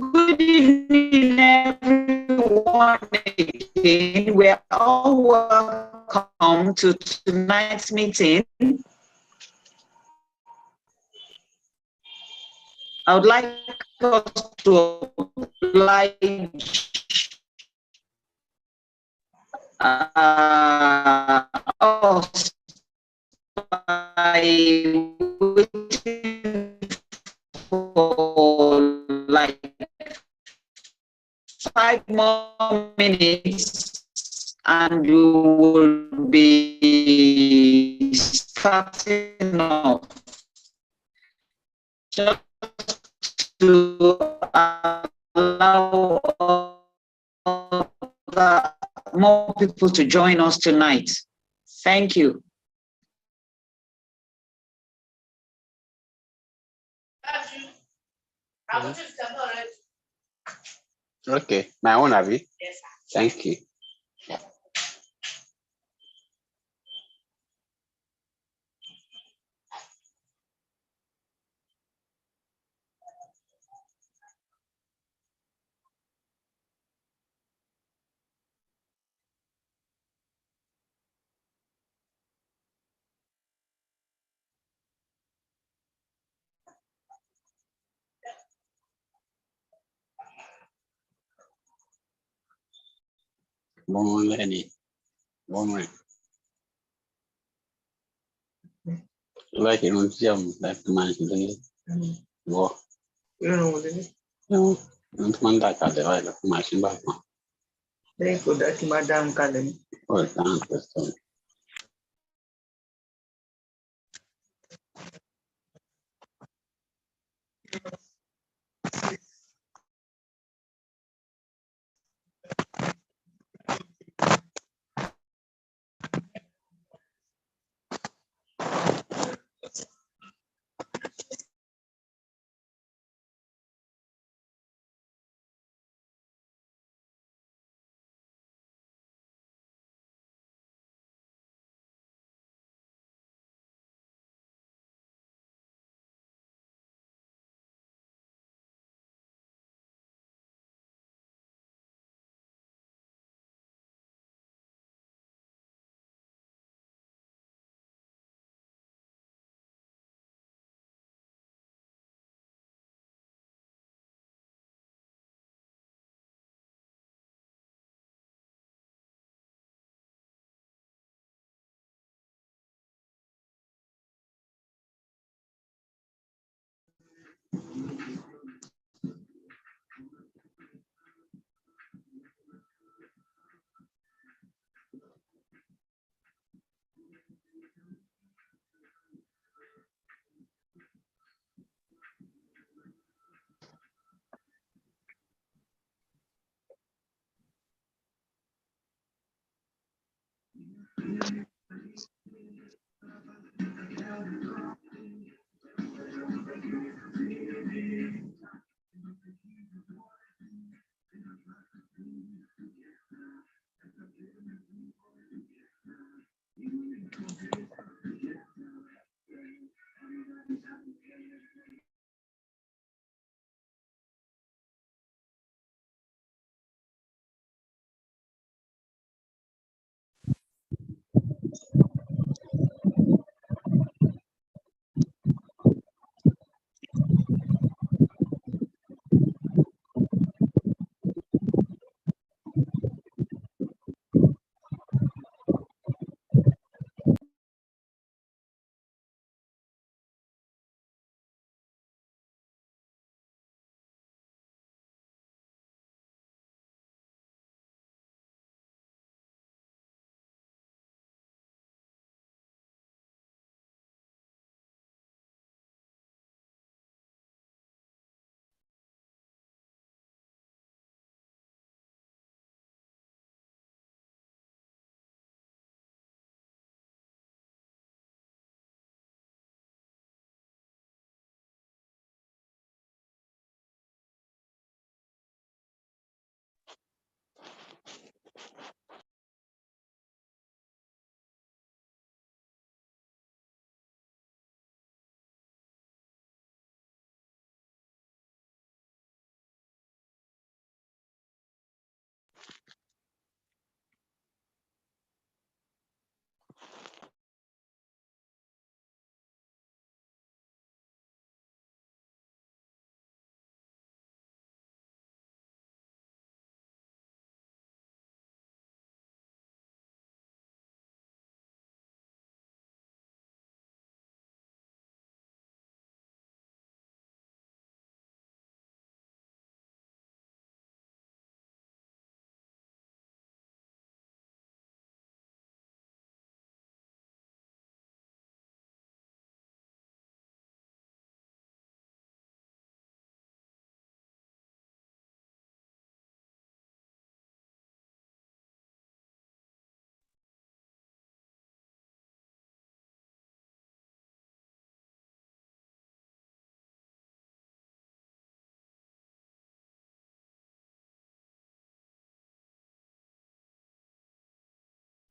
Good evening, everyone. Again, we are all welcome to tonight's meeting. I would like us to oblige us by waiting for like 5 more minutes and we will be starting off. Just to allow more people to join us tonight. Thank you. Okay, my own, Abby. Yes, sir. Thank you. Bon, Lenny. Bon, like you know, like man, go. You don't know what it is? No, don't man that at the right of machine back. They could that Madame Callen. Oh, thanks.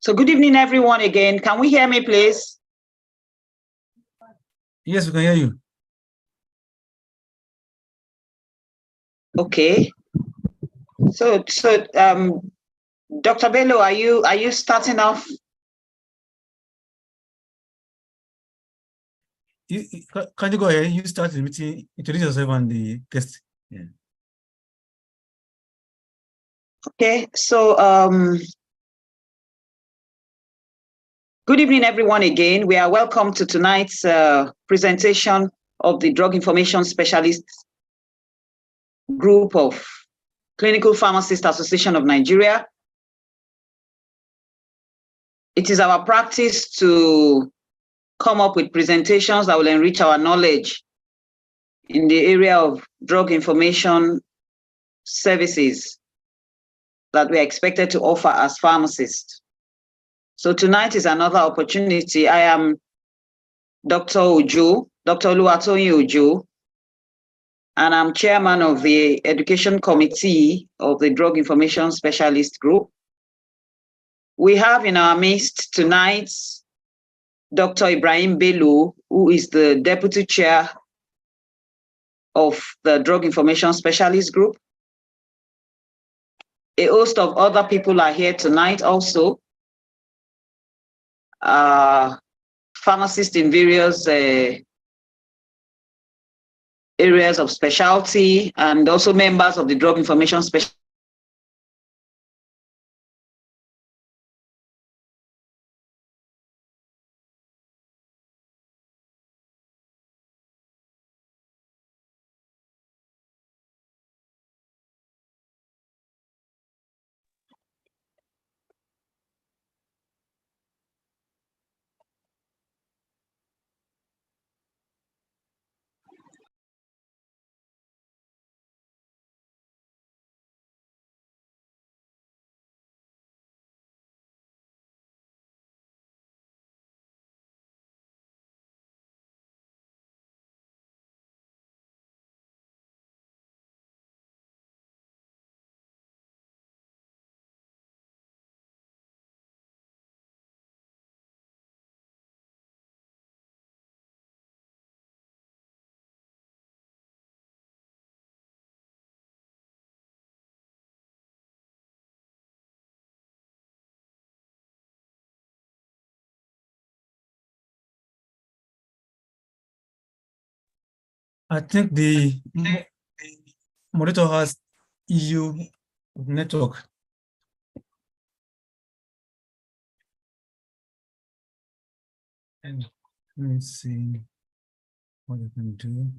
So good evening, everyone again. Can we hear me, please? Yes, we can hear you. Okay. So Dr. Bello, are you starting off? Can you go ahead? You start the meeting, introduce yourself and the guest. Yeah. Okay, so good evening, everyone again. We are welcome to tonight's presentation of the Drug Information Specialists Group of Clinical Pharmacists Association of Nigeria. It is our practice to come up with presentations that will enrich our knowledge in the area of drug information services that we are expected to offer as pharmacists. So tonight is another opportunity. I am Dr. Ojo, Dr. Oluwatoyin Ojo, and I'm chairman of the Education Committee of the Drug Information Specialist Group. We have in our midst tonight Dr. Ibrahim Bello, who is the deputy chair of the Drug Information Specialist Group. A host of other people are here tonight also. Pharmacists in various areas of specialty, and also members of the Drug Information Specialist. I think the moderator has issue with network. And let me see what I can do.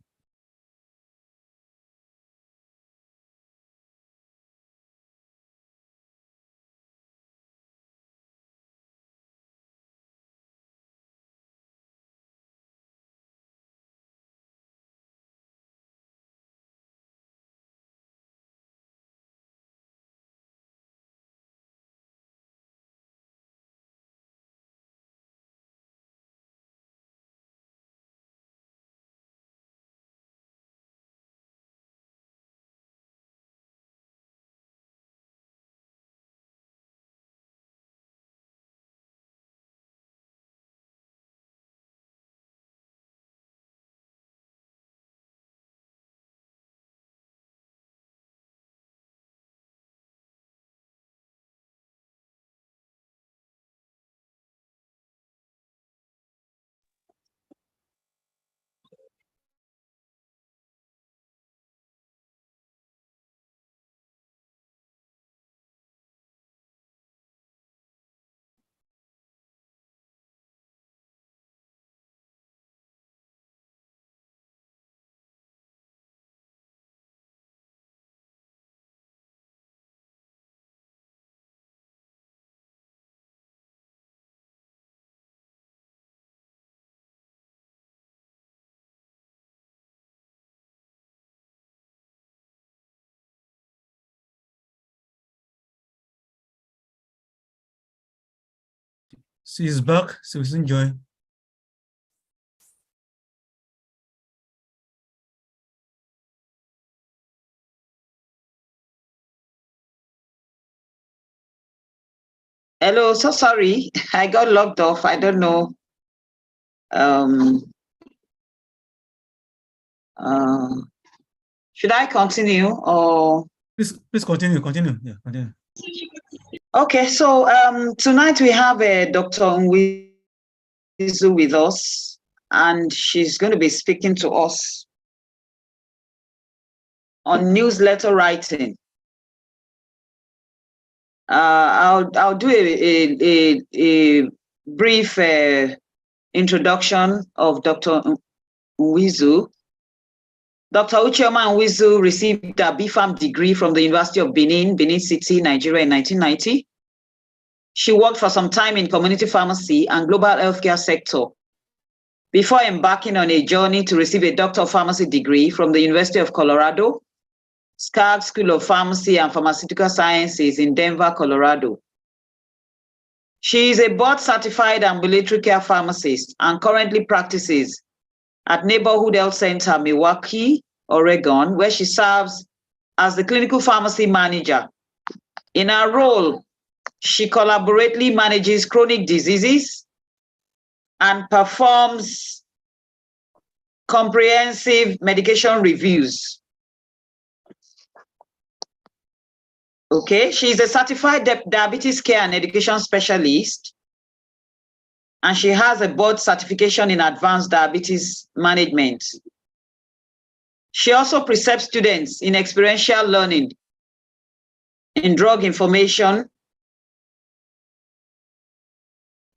She is back, so we enjoy. Hello, so sorry. I got logged off. I don't know. Should I continue or? Please continue. Yeah, continue. Okay, so tonight we have Dr. Nwizu with us, and she's going to be speaking to us on newsletter writing. I'll do a brief introduction of Dr. Nwizu. Dr. Uchioma Nwizu received a BPharm degree from the University of Benin, Benin City, Nigeria in 1990. She worked for some time in community pharmacy and global healthcare sector before embarking on a journey to receive a Doctor of Pharmacy degree from the University of Colorado, Skaggs School of Pharmacy and Pharmaceutical Sciences in Denver, Colorado. She is a board-certified ambulatory care pharmacist and currently practices at Neighborhood Health Center, Milwaukee, Oregon, where she serves as the clinical pharmacy manager. In her role, she collaboratively manages chronic diseases and performs comprehensive medication reviews. Okay, she's a certified diabetes care and education specialist, and she has a board certification in advanced diabetes management. She also precepts students in experiential learning in drug information,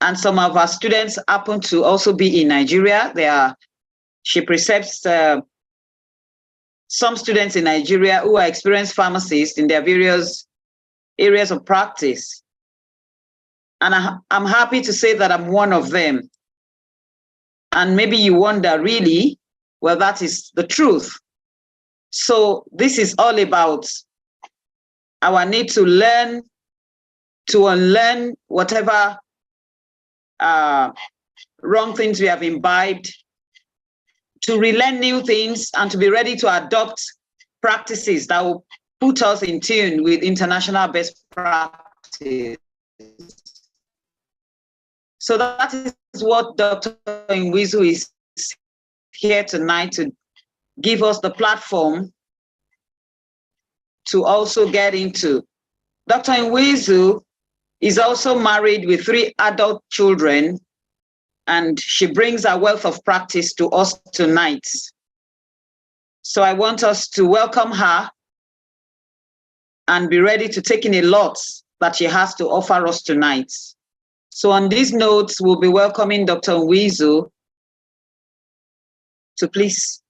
and some of our students happen to also be in Nigeria. She precepts some students in Nigeria who are experienced pharmacists in their various areas of practice. And I'm happy to say that I'm one of them. And maybe you wonder, really? Well, that is the truth. So this is all about our need to learn, to unlearn whatever wrong things we have imbibed, to relearn new things, and to be ready to adopt practices that will put us in tune with international best practice. So that is what Dr. Nwizu is here tonight to give us the platform to also get into. Dr. Nwizu is also married with 3 adult children, and she brings a wealth of practice to us tonight. So I want us to welcome her and be ready to take in a lot that she has to offer us tonight. So on these notes, we'll be welcoming Dr. Nwizu to please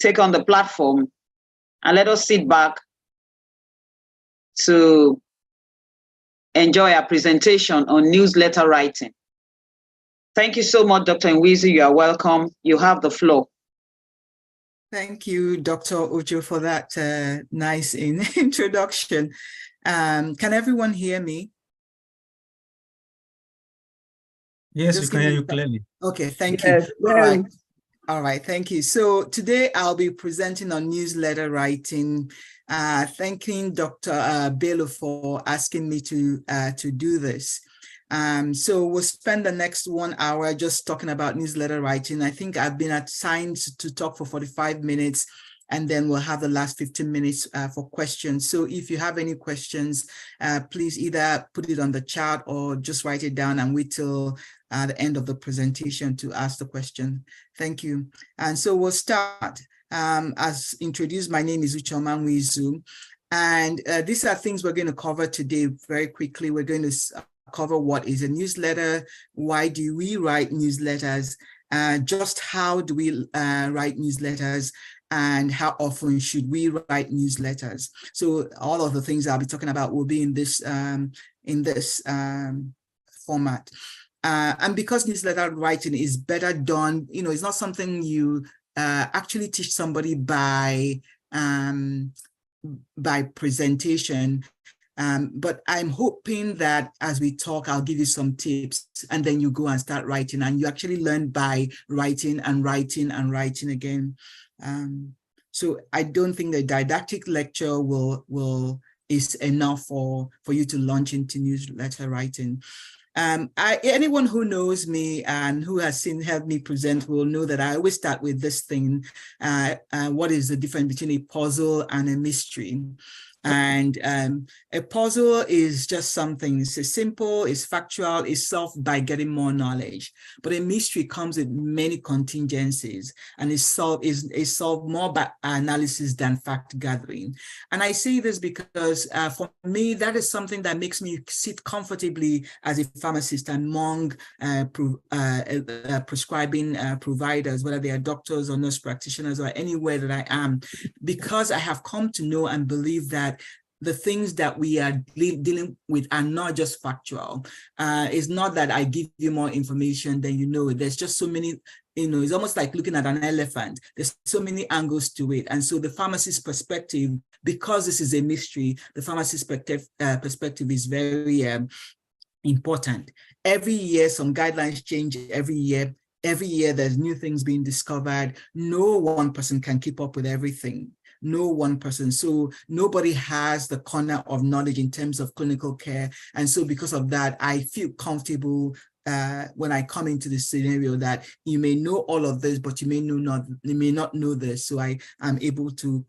take on the platform and let us sit back to enjoy our presentation on newsletter writing. Thank you so much, Dr. Nwizu. You are welcome. You have the floor. Thank you, Dr. Ojo, for that nice introduction. Can everyone hear me? Yes, we can hear you clearly. Okay, thank you. All right. All right, thank you. So today I'll be presenting on newsletter writing, thanking Dr. Bello for asking me to do this. So we'll spend the next 1 hour just talking about newsletter writing. I think I've been assigned to talk for 45 minutes, and then we'll have the last 15 minutes for questions. So if you have any questions, please either put it on the chat or just write it down and wait till the end of the presentation to ask the question. Thank you. And so we'll start. As introduced, my name is Uchioma Nwizu, and these are things we're going to cover today very quickly. We're going to cover what is a newsletter, why do we write newsletters, just how do we write newsletters, and how often should we write newsletters. So all of the things I'll be talking about will be in this format. And because newsletter writing is better done, it's not something you actually teach somebody by presentation. But I'm hoping that as we talk, I'll give you some tips, and then you go and start writing, and you actually learn by writing and writing and writing again. So I don't think the didactic lecture will is enough for you to launch into newsletter writing. Anyone who knows me and who has helped me present will know that I always start with this thing. What is the difference between a puzzle and a mystery? And a puzzle is just something, it's simple, it's factual, it's solved by getting more knowledge. But a mystery comes with many contingencies and is solved more by analysis than fact gathering. And I say this because for me, that is something that makes me sit comfortably as a pharmacist among prescribing providers, whether they are doctors or nurse practitioners or anywhere that I am, because I have come to know and believe that the things that we are dealing with are not just factual. It's not that I give you more information than you know. There's just so many, it's almost like looking at an elephant. There's so many angles to it. And so the pharmacist perspective, because this is a mystery, the pharmacist perspective is very important. Every year, some guidelines change every year. Every year, there's new things being discovered. No one person can keep up with everything. No one person. So nobody has the corner of knowledge in terms of clinical care. And so because of that, I feel comfortable when I come into this scenario that you may know all of this, but you may not know this. So I am able to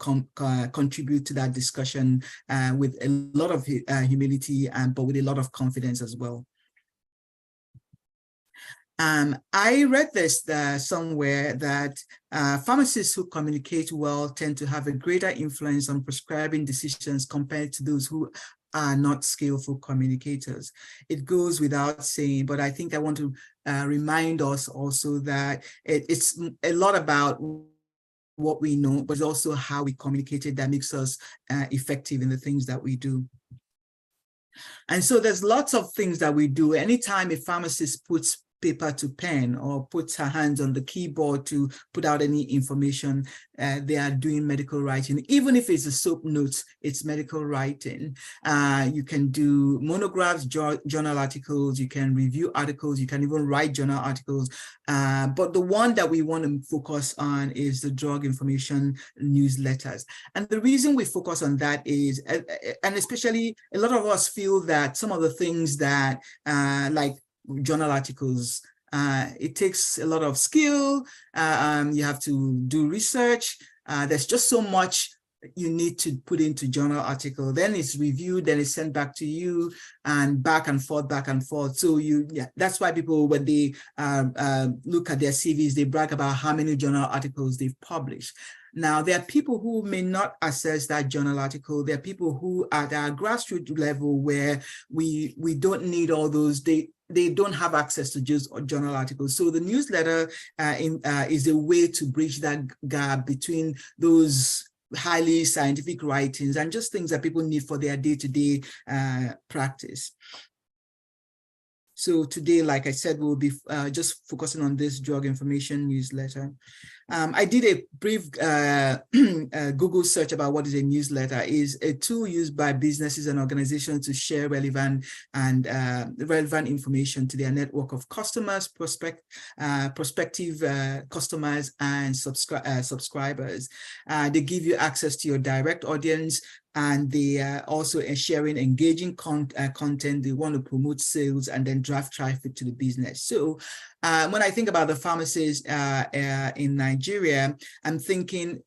contribute to that discussion with a lot of humility, but with a lot of confidence as well. I read this somewhere that pharmacists who communicate well tend to have a greater influence on prescribing decisions compared to those who are not skillful communicators. It goes without saying, but I think I want to remind us also that it's a lot about what we know, but also how we communicate it that makes us effective in the things that we do. And so there's lots of things that we do. Anytime a pharmacist puts paper to pen or puts her hands on the keyboard to put out any information, they are doing medical writing. Even if it's a soap notes, it's medical writing. You can do monographs, journal articles, you can review articles, you can even write journal articles. But the one that we want to focus on is the drug information newsletters. And the reason we focus on that is, and especially a lot of us feel that some of the things that like journal articles, it takes a lot of skill. You have to do research. There's just so much you need to put into journal article. Then it's reviewed, then it's sent back to you, and back and forth, back and forth. So that's why people, when they look at their CVs, they brag about how many journal articles they've published. Now, there are people who may not access that journal article. There are people who are at our grassroots level where we don't need all those. They don't have access to just journal articles. So the newsletter is a way to bridge that gap between those highly scientific writings and just things that people need for their day-to-day practice. So today, like I said, we'll be just focusing on this drug information newsletter. I did a brief Google search about what is a newsletter. It's a tool used by businesses and organizations to share relevant information to their network of customers, prospective customers, and subscribers. They give you access to your direct audience, and they are also sharing engaging content. They want to promote sales and then drive traffic to the business. So when I think about the pharmacists in Nigeria, I'm thinking,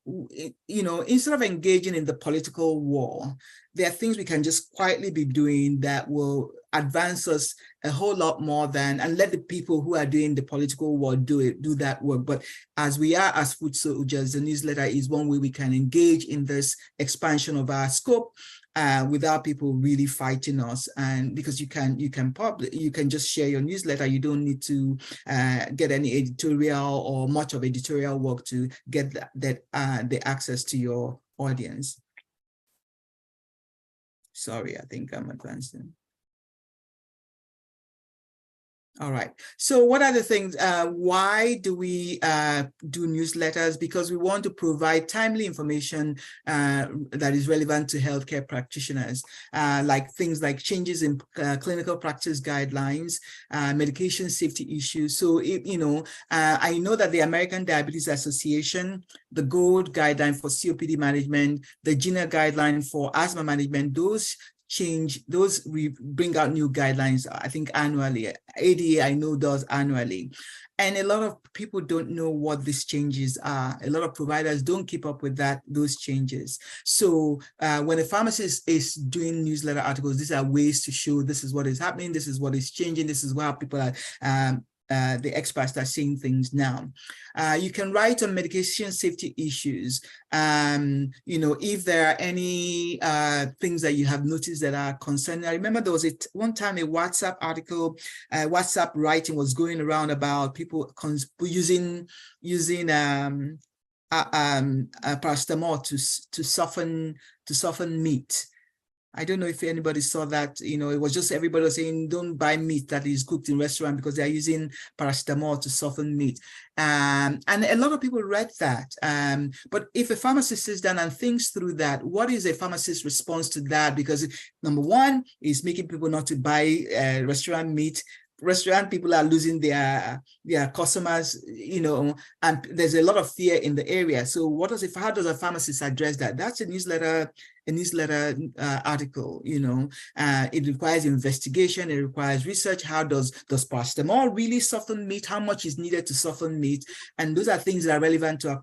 instead of engaging in the political war, there are things we can just quietly be doing that will advance us a whole lot more than, and let the people who are doing the political war do that work. But as we are as food soldiers, the newsletter is one way we can engage in this expansion of our scope without people really fighting us. And because you can just share your newsletter, you don't need to get any editorial or much of editorial work to get the access to your audience. Sorry, I think I'm advancing. All right. So what are the things, why do we do newsletters? Because we want to provide timely information that is relevant to healthcare practitioners, like things like changes in clinical practice guidelines, medication safety issues. So, I know that the American Diabetes Association, the GOLD guideline for COPD management, the GINA guideline for asthma management, those we bring out new guidelines, I think annually. ADA, I know, does annually. And a lot of people don't know what these changes are. A lot of providers don't keep up with those changes. So when a pharmacist is doing newsletter articles, these are ways to show this is what is happening, this is what is changing, this is how people are the experts are seeing things now. You can write on medication safety issues. If there are any things that you have noticed that are concerning. I remember there was one time a WhatsApp article, WhatsApp writing was going around about people using paracetamol to soften meat. I don't know if anybody saw that. It was just everybody was saying, don't buy meat that is cooked in restaurant because they're using paracetamol to soften meat. And a lot of people read that. But if a pharmacist sits down and thinks through that, what is a pharmacist's response to that? Because number one is making people not to buy restaurant meat. Restaurant people are losing their customers, and there's a lot of fear in the area. So how does a pharmacist address that? That's a newsletter article. It requires investigation, it requires research. How does paracetamol really soften meat? How much is needed to soften meat? And those are things that are relevant to our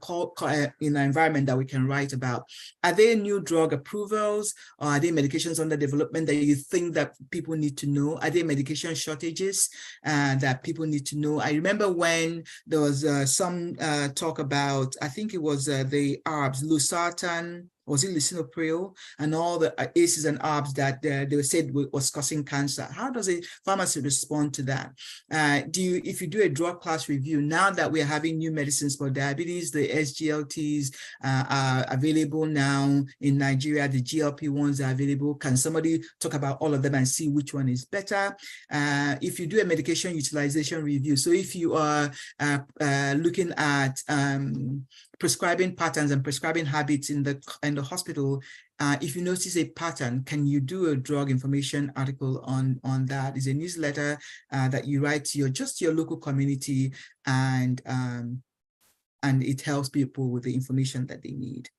in our environment that we can write about. Are there new drug approvals, or are there medications under development that you think that people need to know? Are there medication shortages that people need to know? I remember when there was some talk about, I think it was the ARBs, losartan, was it lisinopril, and all the ACEs and ARBs that they said was causing cancer. How does a pharmacy respond to that? If you do a drug class review, now that we're having new medicines for diabetes, the SGLTs are available now in Nigeria, the GLP-1s are available. Can somebody talk about all of them and see which one is better? If you do a medication utilization review, so if you are looking at prescribing patterns and prescribing habits in the hospital, if you notice a pattern, can you do a drug information article on that? It's a newsletter that you write to your local community, and it helps people with the information that they need.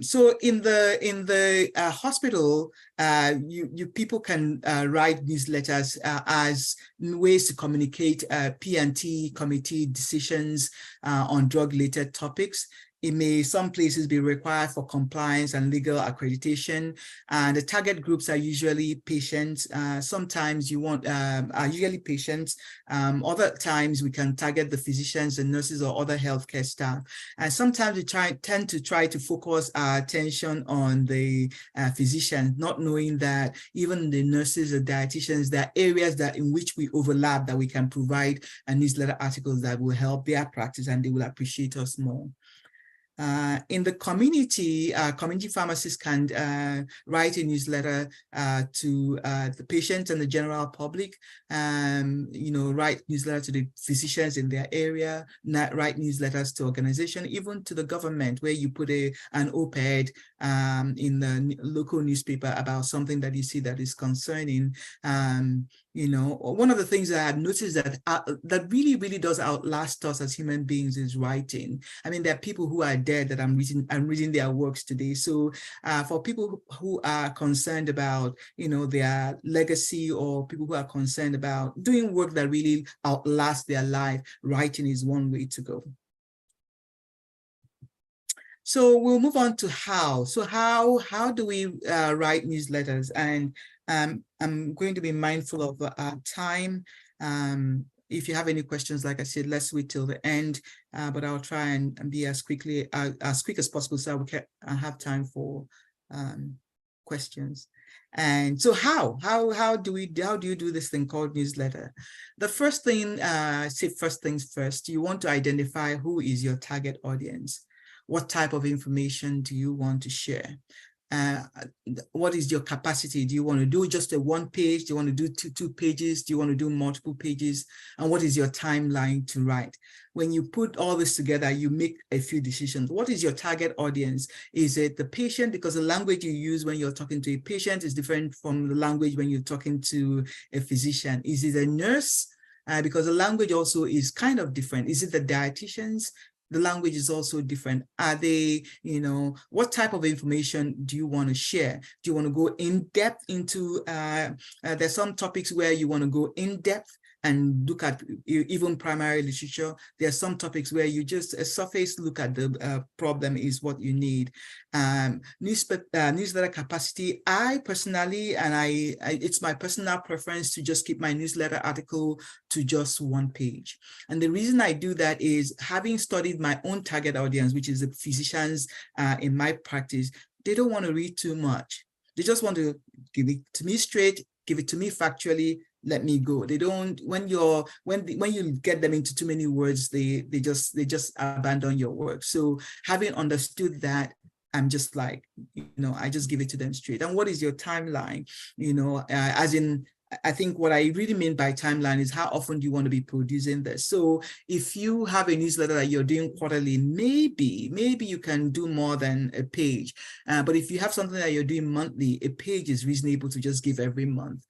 So in the hospital, people can write newsletters as ways to communicate P&T committee decisions on drug-related topics. It may, some places, be required for compliance and legal accreditation. The target groups are usually patients. Sometimes are usually patients. Other times we can target the physicians and nurses or other healthcare staff. And sometimes we tend to try to focus our attention on the physicians, not knowing that even the nurses or dietitians, there are areas in which we overlap, that we can provide newsletter articles that will help their practice, and they will appreciate us more. In the community, community pharmacists can write a newsletter to the patients and the general public, write newsletter to the physicians in their area, write newsletters to organizations, even to the government, where you put an op-ed in the local newspaper about something that you see that is concerning. One of the things that I've noticed that really, really does outlast us as human beings is writing. I mean, there are people who are dead that I'm reading their works today. So for people who are concerned about, their legacy, or people who are concerned about doing work that really outlasts their life, writing is one way to go. So we'll move on to how. So how do we write newsletters? And I'm going to be mindful of time. If you have any questions, like I said, let's wait till the end, but I'll try and be as quick as possible, so we can have time for questions. And so how do you do this thing called newsletter? The first thing, first things first, you want to identify who is your target audience. What type of information do you want to share? what is your capacity? Do you want to do just a 1 page? Do you want to do two pages? Do you want to do multiple pages? And what is your timeline to write? When you put all this together, you make a few decisions. What is your target audience? Is it the patient? Because the language you use when you're talking to a patient is different from the language when you're talking to a physician. Is it a nurse? Because the language also is kind of different. Is it the dietitians? The language is also different. Are they, what type of information do you want to share? Do you want to go in depth into, there's some topics where you want to go in depth and look at even primary literature. There are some topics where you just a surface look at the problem is what you need. Newsletter capacity. I personally, and it's my personal preference to just keep my newsletter article to just 1 page. And the reason I do that is having studied my own target audience, which is the physicians in my practice, they don't want to read too much. They just want to give it to me straight, give it to me factually, let me go. They don't, when you get them into too many words, they just abandon your work. So having understood that, I'm just like, I just give it to them straight. And what is your timeline? As in, I think what I really mean by timeline is how often do you want to be producing this? So if you have a newsletter that you're doing quarterly, maybe you can do more than a page. But if you have something that you're doing monthly, a page is reasonable to just give every month.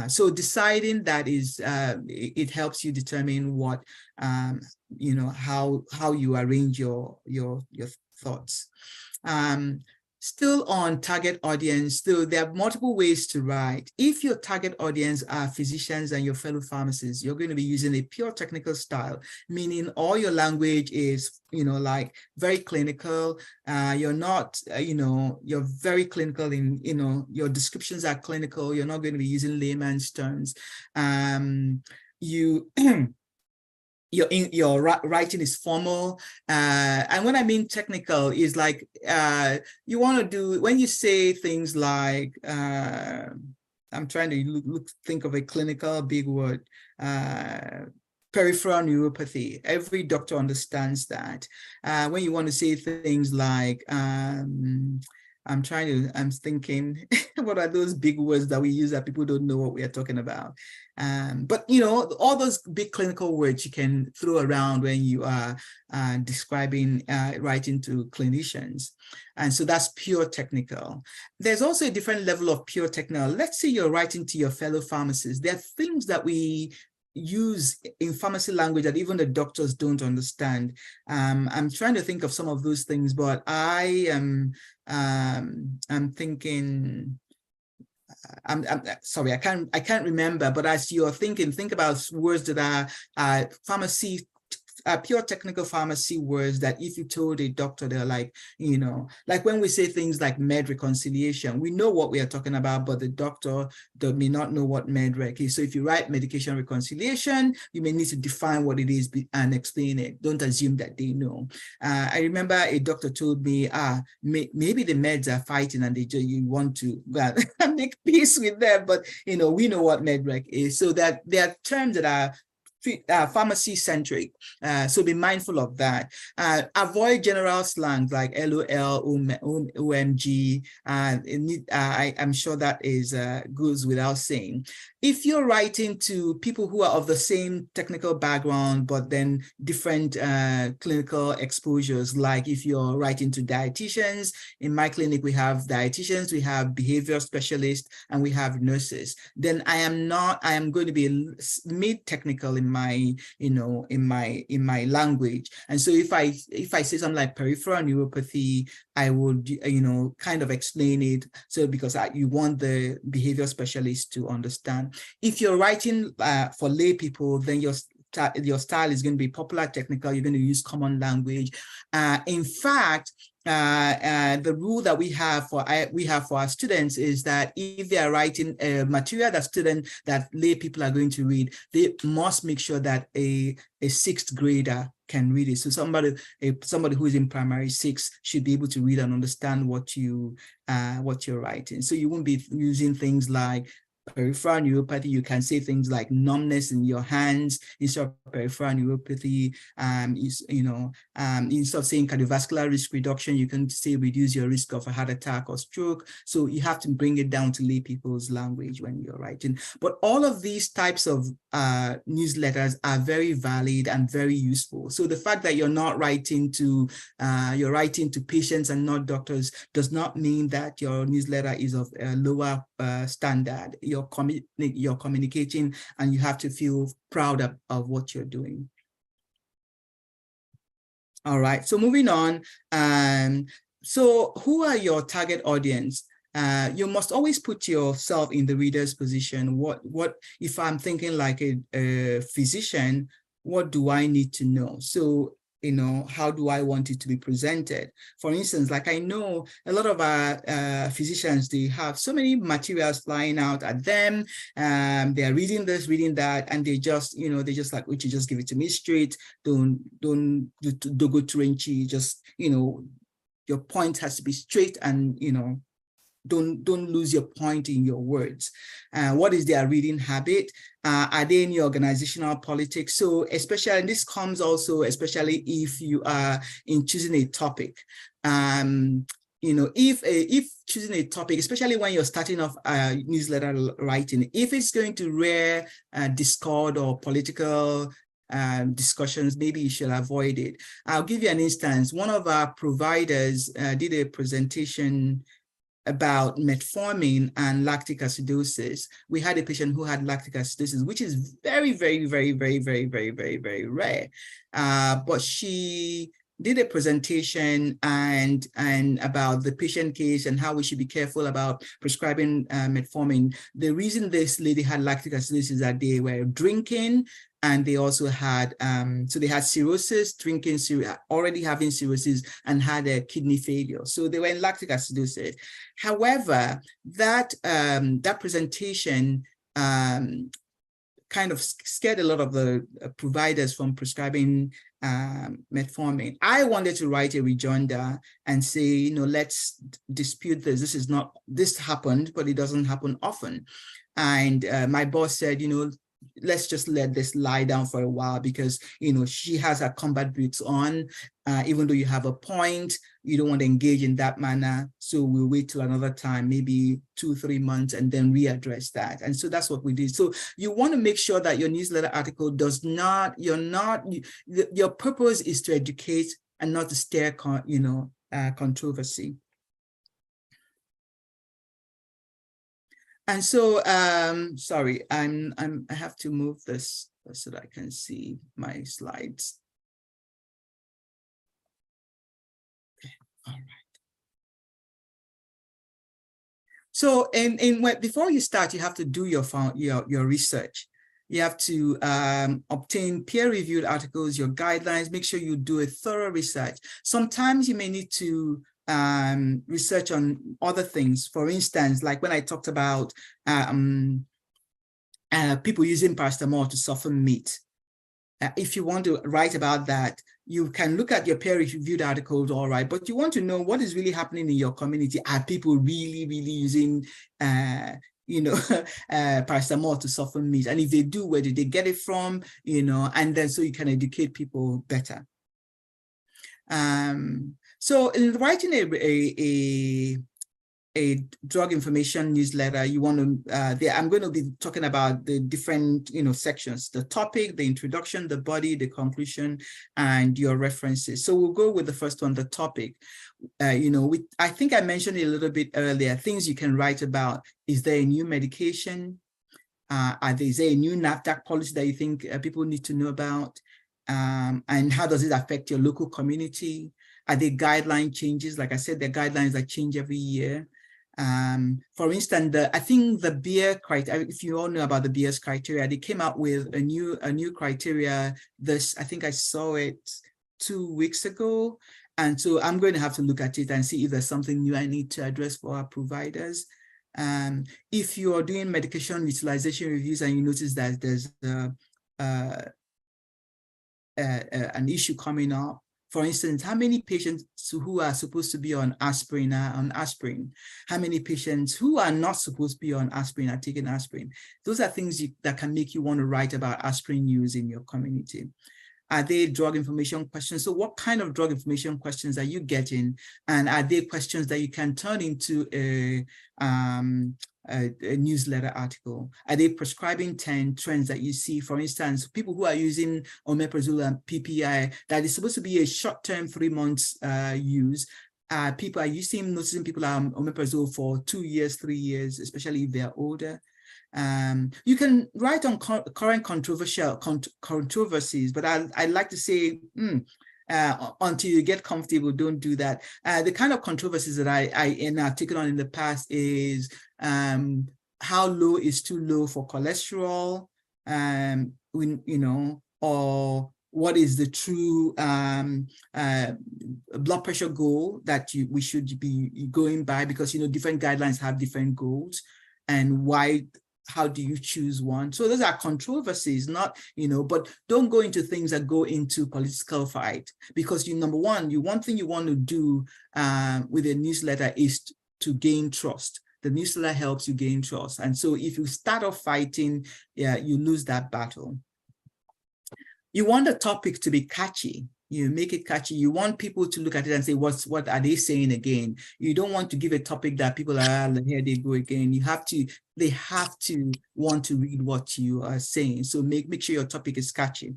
So deciding that is, it helps you determine what, how you arrange your thoughts. Still on target audience, still there are multiple ways to write. If your target audience are physicians and your fellow pharmacists, you're going to be using a pure technical style, meaning all your language is, like very clinical. You're not, you're very clinical in, your descriptions are clinical. You're not going to be using layman's terms. Your writing is formal, and when I mean technical is like you want to do when you say things like I'm trying to think of a clinical big word, peripheral neuropathy. Every doctor understands that. When you want to say things like I'm thinking, what are those big words that we use that people don't know what we are talking about? But, all those big clinical words you can throw around when you are describing, writing to clinicians. And so that's pure technical. There's also a different level of pure technical. Let's say you're writing to your fellow pharmacists. There are things that we use in pharmacy language that even the doctors don't understand. I'm trying to think of some of those things, but I'm thinking, I'm sorry, I can't remember, but as you're thinking, think about words that are pharmacy, pure technical pharmacy words that if you told a doctor, they're like, like when we say things like med reconciliation, we know what we are talking about, but the doctor may not know what med rec is. So if you write medication reconciliation, you may need to define what it is and explain it. Don't assume that they know. I remember a doctor told me, maybe the meds are fighting and you want to make peace with them, but we know what med rec is. So that there are terms that are pharmacy centric, so be mindful of that. Avoid general slangs like LOL, OMG. I'm sure that is goes without saying. If you're writing to people who are of the same technical background, but then different clinical exposures, like if you're writing to dietitians, in my clinic, we have dietitians, we have behavior specialists, and we have nurses, then I am going to be mid-technical in my, in my language. And so if I say something like peripheral neuropathy, I would, kind of explain it. So because you want the behavior specialist to understand. If you're writing for lay people, then your style is going to be popular technical. You're going to use common language. In fact, the rule that we have for our students is that if they are writing a material that lay people are going to read, they must make sure that a sixth grader can read it. So somebody who is in primary 6 should be able to read and understand what you're writing. So you won't be using things like peripheral neuropathy, you can say things like numbness in your hands instead of peripheral neuropathy. Instead of saying cardiovascular risk reduction, you can say reduce your risk of a heart attack or stroke. So you have to bring it down to lay people's language when you're writing. But all of these types of newsletters are very valid and very useful. So the fact that you're writing to patients and not doctors does not mean that your newsletter is of a lower standard. You're communicating, and you have to feel proud of what you're doing. All right, so moving on. So who are your target audience? You must always put yourself in the reader's position. What if I'm thinking like a physician, what do I need to know? So, how do I want it to be presented? For instance, like I know a lot of our physicians, they have so many materials flying out at them. They're reading this, reading that, and they just like, would you just give it to me straight? Don't go to Renchi, just, your point has to be straight, and, don't lose your point in your words. What is their reading habit? Are they in your organizational politics? So especially, and this comes also, especially if you are in choosing a topic. If choosing a topic, especially when you're starting off newsletter writing, if it's going to rear discord or political discussions, maybe you should avoid it. I'll give you an instance. One of our providers did a presentation about metformin and lactic acidosis. We had a patient who had lactic acidosis, which is very, very, very, very, very, very, very, very rare. But she did a presentation and about the patient case and how we should be careful about prescribing metformin. The reason this lady had lactic acidosis is that they were drinking, and they also had, so they had cirrhosis, drinking, already having cirrhosis, and had a kidney failure. So they were in lactic acidosis. However, that presentation kind of scared a lot of the providers from prescribing metformin. I wanted to write a rejoinder and say, let's dispute this. This happened, but it doesn't happen often. And my boss said, let's just let this lie down for a while, because she has her combat boots on. Even though you have a point, you don't want to engage in that manner. So we'll wait till another time, maybe 2-3 months, and then readdress that. And so that's what we did. So you want to make sure that your newsletter article your purpose is to educate and not to stir controversy. And so, sorry, I have to move this so that I can see my slides. Okay, all right. So, before you start, you have to do your research. You have to obtain peer-reviewed articles, your guidelines. Make sure you do a thorough research. Sometimes you may need to research on other things. For instance, like when I talked about people using paracetamol to soften meat. If you want to write about that, you can look at your peer-reviewed articles, all right, but you want to know what is really happening in your community. Are people really, really using paracetamol to soften meat? And if they do, where did they get it from? And then so you can educate people better. So in writing a drug information newsletter, you want to, I'm going to be talking about the different, sections, the topic, the introduction, the body, the conclusion, and your references. So we'll go with the first one, the topic. I think I mentioned it a little bit earlier, things you can write about. Is there a new medication? Is there a new NAFDAC policy that you think people need to know about? And how does it affect your local community? Are there guideline changes? Like I said, there are guidelines that change every year. For instance, I think the beer criteria, if you all know about the beer's criteria, they came out with a new criteria. I think I saw it 2 weeks ago. And so I'm going to have to look at it and see if there's something new I need to address for our providers. If you are doing medication utilization reviews and you notice that there's an issue coming up, For instance, how many patients who are supposed to be on aspirin are on aspirin? How many patients who are not supposed to be on aspirin are taking aspirin? Those are things that can make you want to write about aspirin use in your community. Are they drug information questions? So what kind of drug information questions are you getting? And are they questions that you can turn into a newsletter article? Are they prescribing trends that you see? For instance, people who are using omeprazole and PPI, that is supposed to be a short-term 3 months use. People are noticing people are on omeprazole for 2 years, 3 years, especially if they're older. You can write on current controversies, but I like to say, until you get comfortable, don't do that. The kind of controversies that I've taken on in the past is how low is too low for cholesterol, or what is the true blood pressure goal that we should be going by, because different guidelines have different goals, and how do you choose one? So those are controversies, not, but don't go into things that go into political fight, because number one thing you want to do with a newsletter is to gain trust. The newsletter helps you gain trust. And so if you start off fighting, you lose that battle. You want the topic to be catchy. You make it catchy. You want people to look at it and say, what are they saying again? You don't want to give a topic that people are, here they go again. They have to want to read what you are saying. So make sure your topic is catchy.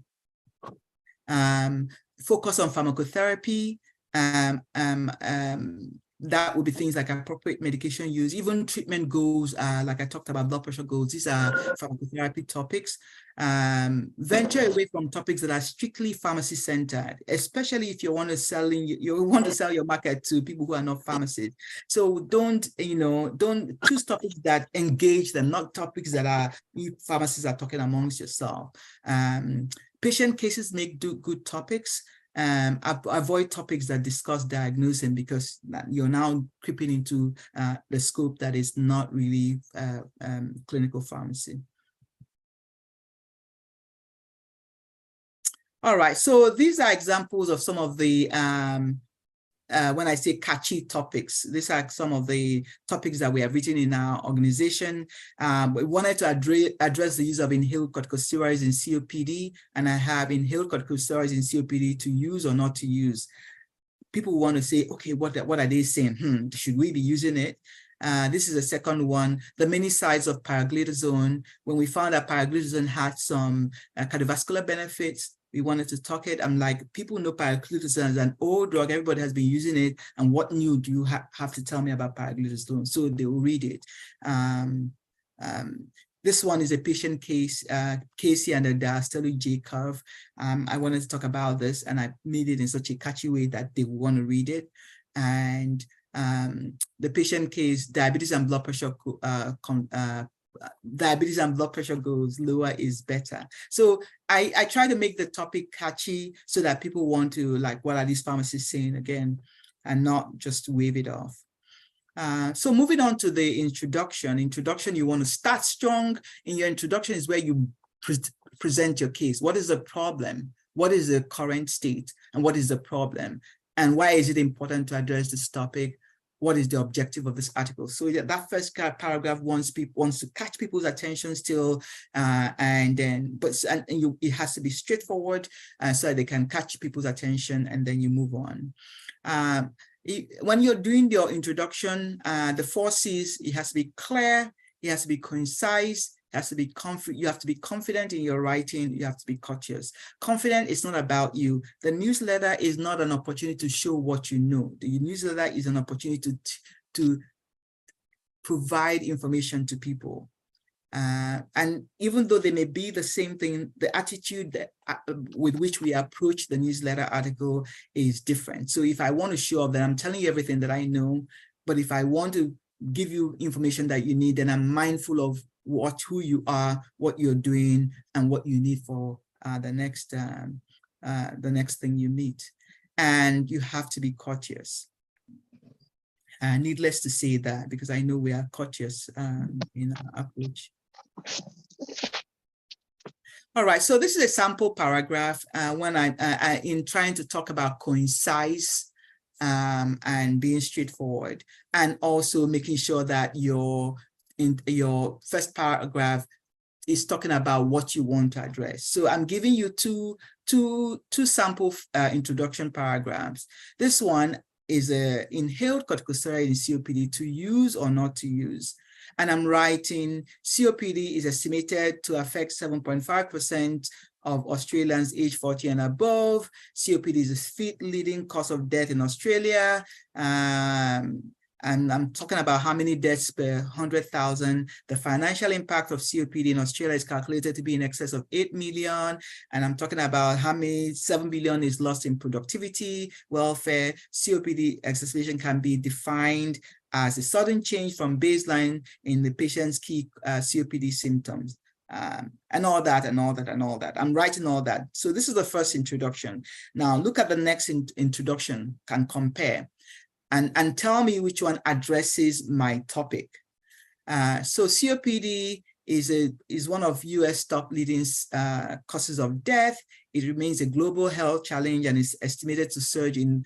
Focus on pharmacotherapy. That would be things like appropriate medication use, even treatment goals, like I talked about blood pressure goals. These are pharmacotherapy topics. Venture away from topics that are strictly pharmacy centered, especially if you want to sell your market to people who are not pharmacists. So don't choose topics that engage them, not topics that you pharmacists are talking amongst yourself. Patient cases make good topics. Avoid topics that discuss diagnosing, because you're now creeping into the scope that is not really clinical pharmacy. All right, so these are examples of some of the, when I say catchy topics, these are some of the topics that we have written in our organization. We wanted to address the use of inhaled corticosteroids in COPD, and I have inhaled corticosteroids in COPD to use or not to use. People want to say, okay, what are they saying? Should we be using it? This is the second one, the many sides of pioglitazone. When we found that pioglitazone had some cardiovascular benefits, we wanted to talk it. I'm like, people know pioglitazone as an old drug. Everybody has been using it. And what new do you have to tell me about pioglitazone? So they will read it. This one is a patient case, Casey and the diastolic J curve. I wanted to talk about this, and I made it in such a catchy way that they want to read it. And the patient case, diabetes and blood pressure goes lower is better. So I try to make the topic catchy so that people want to, like, what are these pharmacists saying again, and not just wave it off. So moving on to the introduction. You want to start strong. In your introduction is where you present your case. What is the problem? What is the current state? And what is the problem? And why is it important to address this topic? What is the objective of this article? So that first paragraph wants to catch people's attention still, it has to be straightforward so that they can catch people's attention, and then you move on. When you're doing your introduction, the 4 C's, it has to be clear, it has to be concise, it has to be you have to be confident in your writing, you have to be courteous. Confident is not about you. The newsletter is not an opportunity to show what you know. The newsletter is an opportunity to provide information to people. And even though they may be the same thing, the attitude with which we approach the newsletter article is different. So if I want to show up that I'm telling you everything that I know, but if I want to give you information that you need, then I'm mindful of who you are, what you're doing, and what you need for the next thing you meet. And you have to be courteous. Needless to say that, because I know we are courteous in our approach. All right, so this is a sample paragraph when I'm in trying to talk about concise and being straightforward, and also making sure that your first paragraph is talking about what you want to address. So I'm giving you two sample introduction paragraphs. This one is inhaled corticosteroid in COPD, to use or not to use. And I'm writing, COPD is estimated to affect 7.5% of Australians aged 40 and above. COPD is the fifth leading cause of death in Australia. And I'm talking about how many deaths per 100,000. The financial impact of COPD in Australia is calculated to be in excess of 8 million. And I'm talking about how many 7 billion is lost in productivity, welfare. COPD exacerbation can be defined as a sudden change from baseline in the patient's key COPD symptoms. And all that, and all that, and all that. I'm writing all that. So this is the first introduction. Now look at the next introduction, can compare. And tell me which one addresses my topic. So COPD is one of US top leading causes of death. It remains a global health challenge and is estimated to surge in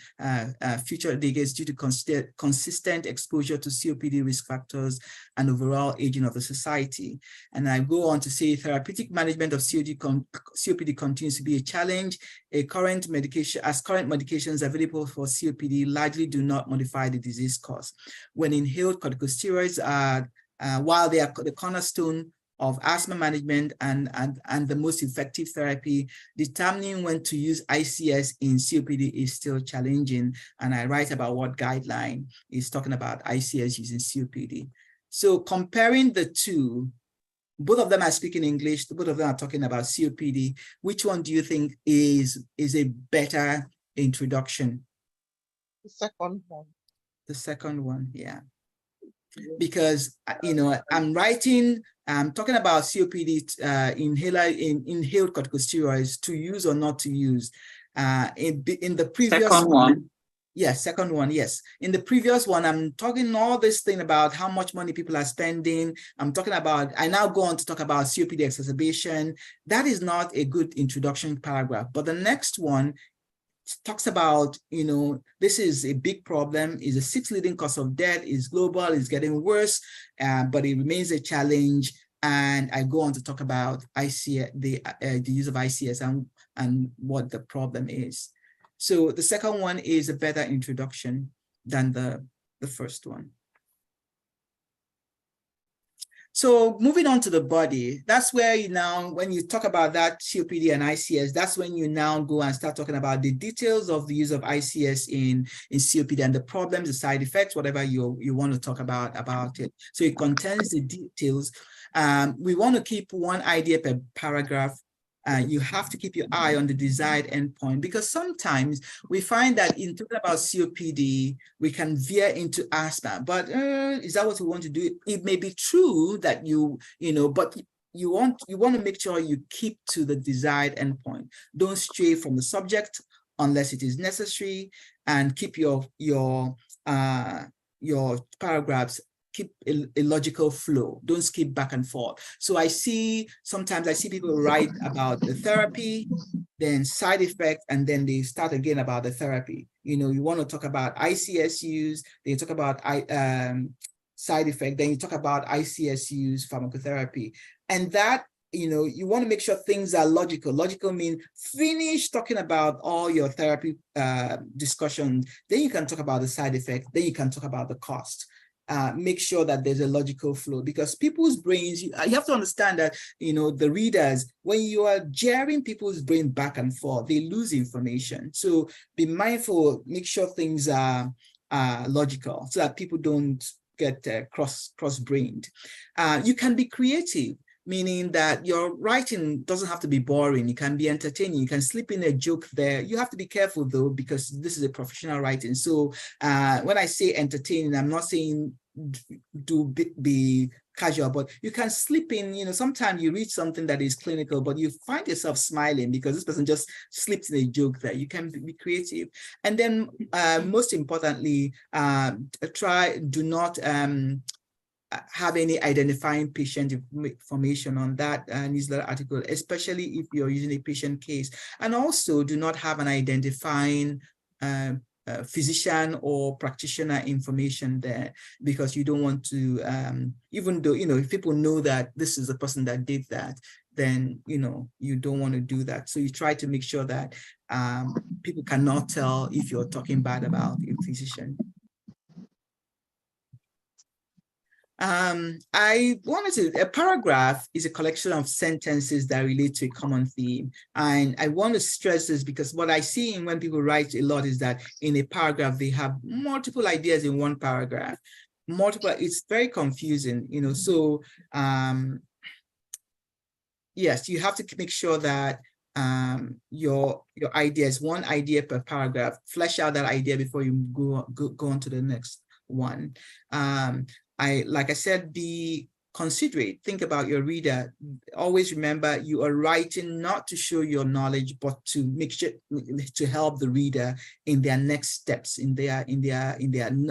future decades due to consistent exposure to COPD risk factors and overall aging of the society. And I go on to say therapeutic management of COPD continues to be a challenge. Current medications available for COPD largely do not modify the disease course. When inhaled corticosteroids are while they are the cornerstone of asthma management and the most effective therapy, determining when to use ICS in COPD is still challenging. And I write about what guideline is talking about ICS using COPD. So comparing the two, both of them are speaking English, both of them are talking about COPD. Which one do you think is a better introduction? The second one. The second one, yeah. Because I'm talking about COPD inhaled corticosteroids, to use or not to use. In the previous second one. Yes, second one, yes. In the previous one, I'm talking all this thing about how much money people are spending. I'm talking about, I now go on to talk about COPD exacerbation. That is not a good introduction paragraph. But the next one talks about, this is a big problem, is the sixth leading cause of death, is global, is getting worse, but it remains a challenge. And I go on to talk about ICS, the use of ICS and what the problem is. So the second one is a better introduction than the first one. So moving on to the body, that's where you now, when you talk about that COPD and ICS, that's when you now go and start talking about the details of the use of ICS in COPD and the problems, the side effects, whatever you want to talk about it. So it contains the details. We want to keep one idea per paragraph. You have to keep your eye on the desired endpoint, because sometimes we find that in talking about COPD, we can veer into asthma. But is that what we want to do? It may be true that but you want to make sure you keep to the desired endpoint. Don't stray from the subject unless it is necessary, and keep your paragraphs. Keep a logical flow. Don't skip back and forth. So sometimes I see people write about the therapy, then side effect, and then they start again about the therapy. You want to talk about ICS use, then you talk about side effect, then you talk about ICS use, pharmacotherapy. And that, you want to make sure things are logical. Logical means finish talking about all your therapy discussions, then you can talk about the side effect, then you can talk about the cost. Make sure that there's a logical flow, because people's brains, you have to understand that, the readers, when you are jaring people's brain back and forth, they lose information. So be mindful, make sure things are logical so that people don't get cross-brained. You can be creative, meaning that your writing doesn't have to be boring. It can be entertaining. You can slip in a joke there. You have to be careful though, because this is a professional writing. So when I say entertaining, I'm not saying be casual, but you can slip in, sometimes you read something that is clinical, but you find yourself smiling because this person just slipped in a joke there. You can be creative. And then most importantly, have any identifying patient information on that newsletter article, especially if you're using a patient case. And also do not have an identifying physician or practitioner information there, because you don't want to, even though, if people know that this is the person that did that, then, you don't want to do that. So you try to make sure that people cannot tell if you're talking bad about a physician. A paragraph is a collection of sentences that relate to a common theme. And I want to stress this because what I see when people write a lot is that in a paragraph, they have multiple ideas in one paragraph. It's very confusing, so yes, you have to make sure that your idea is one idea per paragraph. Flesh out that idea before you go on to the next one. Like I said, be considerate. Think about your reader. Always remember you are writing not to show your knowledge, but to make sure to help the reader in their next steps, in their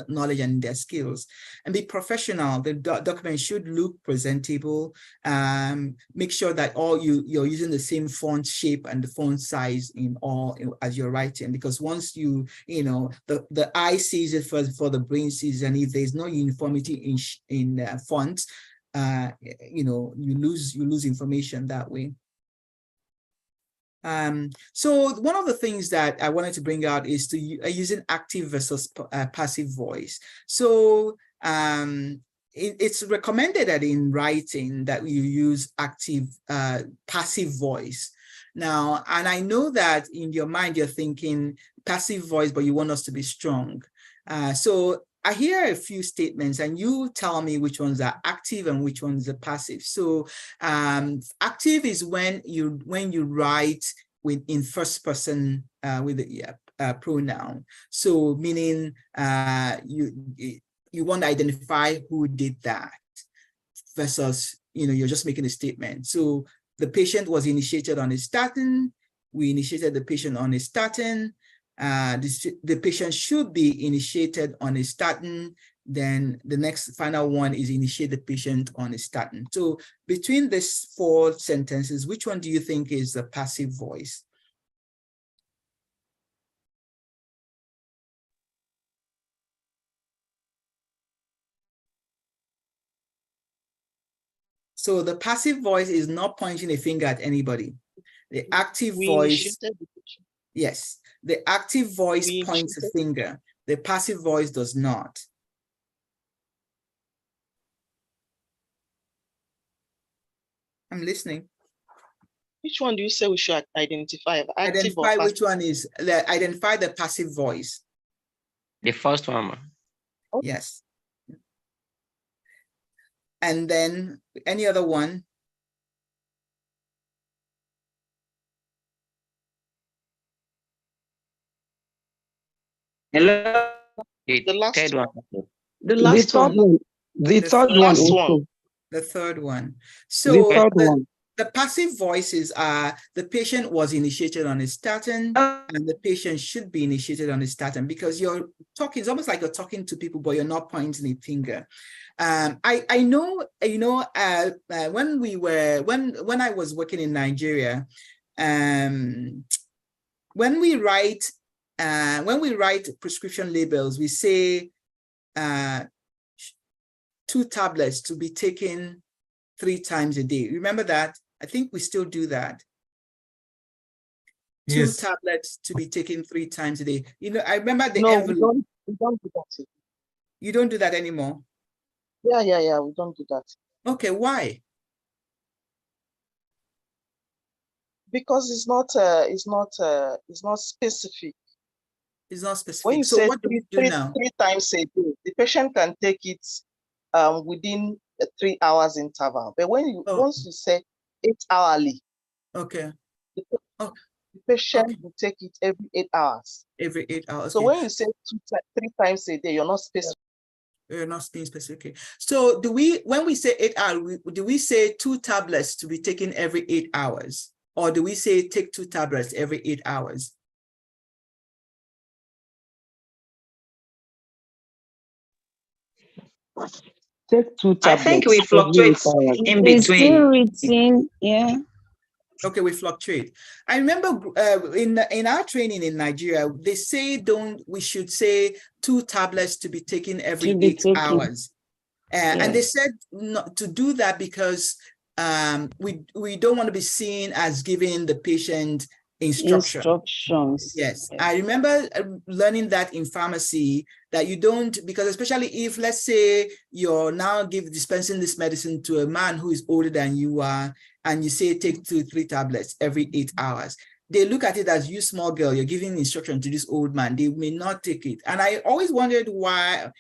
knowledge and their skills. And be professional. The document should look presentable. Make sure that you're using the same font shape and the font size in all as you're writing, because once the eye sees it first before the brain sees it, and if there's no uniformity in fonts, you lose information that way. So one of the things that I wanted to bring out is to using active versus passive voice. So it's recommended that in writing that you use active, passive voice. Now, and I know that in your mind you're thinking passive voice, but you want us to be strong. So I hear a few statements and you tell me which ones are active and which ones are passive. So active is when you write in first person with the pronoun. So meaning you want to identify who did that versus, you're just making a statement. So the patient was initiated on a statin. We initiated the patient on a statin. The patient should be initiated on a statin. Then the next final one is initiate the patient on a statin. So between these 4 sentences, which one do you think is the passive voice? So the passive voice is not pointing a finger at anybody. The active voice, yes, the active voice points a finger. The passive voice does not. I'm listening. Which one do you say we should identify? Identify which one is, identify the passive voice. The first one. Yes. And then any other one? Hello? The last third one. The last one. The third one also. The third one. So the third one. The passive voices are the patient was initiated on a statin and the patient should be initiated on a statin, because you're talking, it's almost like you're talking to people, but you're not pointing a finger. I know, when I was working in Nigeria, when we write prescription labels, we say 2 tablets to be taken 3 times a day. Remember that? I think we still do that. Yes. 2 tablets to be taken 3 times a day. I remember the No, envelope. we don't do that. You don't do that anymore? Yeah, we don't do that. Okay, why? Because it's not specific. It's not specific. When you so say what do we do now? 3 times a day, the patient can take it within a 3 hours interval. But once you say 8 hourly, okay, the patient will take it every 8 hours. Every 8 hours. So when you say 3 times a day, you're not specific. You're not being specific. So when we say 8 hours, do we say 2 tablets to be taken every 8 hours? Or do we say take 2 tablets every 8 hours? Take 2 tablets. I think we fluctuate in between. It's still written, yeah. Okay, we fluctuate. I remember in our training in Nigeria, they say we should say 2 tablets to be taken every 8 hours. And they said not to do that because we don't want to be seen as giving the patient instructions. Yes, I remember learning that in pharmacy, that you don't, because especially if, let's say, you're now dispensing this medicine to a man who is older than you are, and you say take 2-3 tablets every 8 hours. They look at it as, you small girl, you're giving instruction to this old man. They may not take it. And I always wondered why,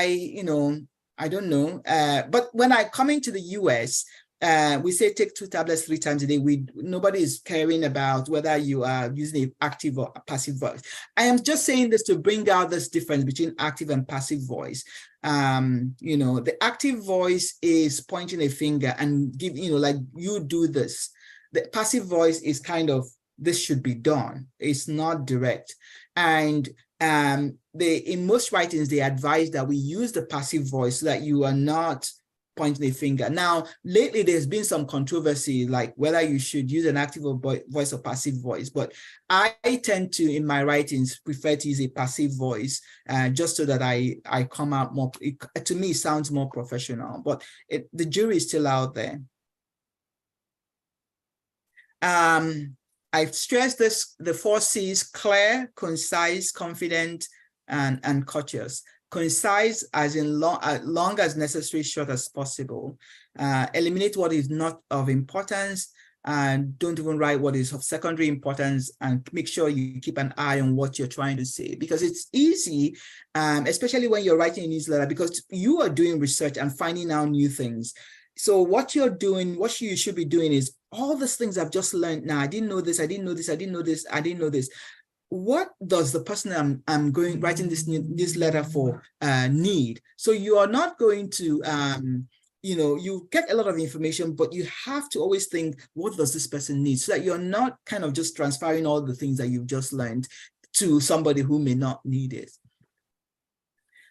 you know, I don't know. But when I come into the US, we say take 2 tablets 3 times a day. Nobody is caring about whether you are using an active or a passive voice. I am just saying this to bring out this difference between active and passive voice. You know, the active voice is pointing a finger and like, you do this. The passive voice is kind of, this should be done. It's not direct. And in most writings, they advise that we use the passive voice so that you are not pointing a finger. Now, lately, there's been some controversy, like whether you should use an active voice or passive voice. But I tend to, in my writings, prefer to use a passive voice, just so that I come out more, to me, it sounds more professional. But the jury is still out there. I've stressed the 4 C's: clear, concise, confident, and courteous. Concise as in long as necessary, short as possible. Eliminate what is not of importance, and don't even write what is of secondary importance, and make sure you keep an eye on what you're trying to say, because it's easy, especially when you're writing a newsletter, because you are doing research and finding out new things. So what you're doing, what you should be doing is, all these things I've just learned now, I didn't know this, I didn't know this, I didn't know this, I didn't know this. What does the person I'm writing this newsletter for need? So you are not going to, you know, you get a lot of information, but you have to always think, what does this person need? So that you're not kind of just transferring all the things that you've just learned to somebody who may not need it.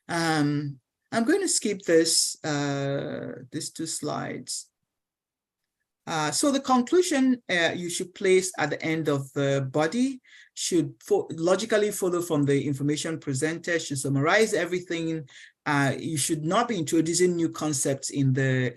I'm going to skip these 2 slides. So the conclusion you should place at the end of the body should logically follow from the information presented, should summarize everything. You should not be introducing new concepts in the,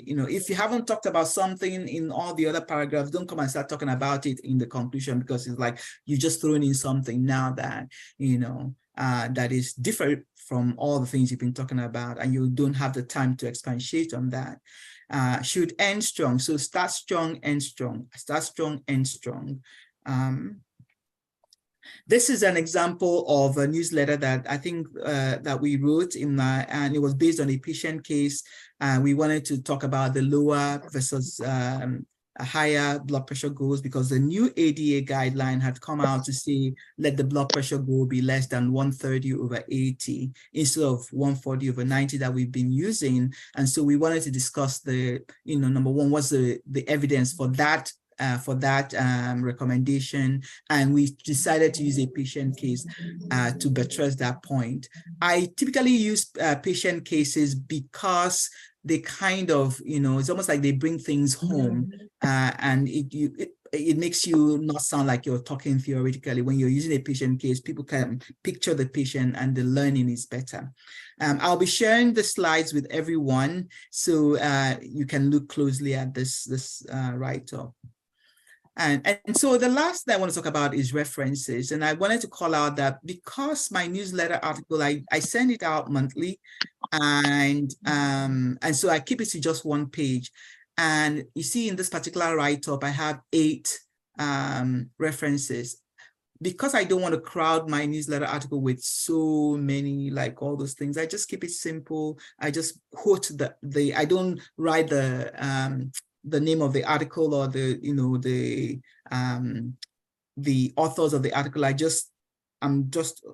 you know, if you haven't talked about something in all the other paragraphs, don't come and start talking about it in the conclusion, because it's like you just thrown in something now that, you know, that is different from all the things you've been talking about, and you don't have the time to expatiate on that. Should end strong. So start strong, end strong. Start strong, end strong. This is an example of a newsletter that I think that we wrote and it was based on a patient case. We wanted to talk about the lower versus a higher blood pressure goals, because the new ADA guideline had come out to say, let the blood pressure goal be less than 130/80 instead of 140/90 that we've been using. And so we wanted to discuss the, you know, number one, what's the evidence for that recommendation, and we decided to use a patient case to buttress that point. I typically use patient cases because they kind of, you know, it's almost like they bring things home, and it makes you not sound like you're talking theoretically. When you're using a patient case, people can picture the patient and the learning is better. I'll be sharing the slides with everyone, so you can look closely at this write-up. And so the last thing I want to talk about is references. And I wanted to call out that because my newsletter article, I send it out monthly, and so I keep it to just 1 page. And you see in this particular write-up, I have 8 references. Because I don't want to crowd my newsletter article with so many, like all those things, I just keep it simple. I just quote I don't write the name of the article or the, you know, the authors of the article. I'm just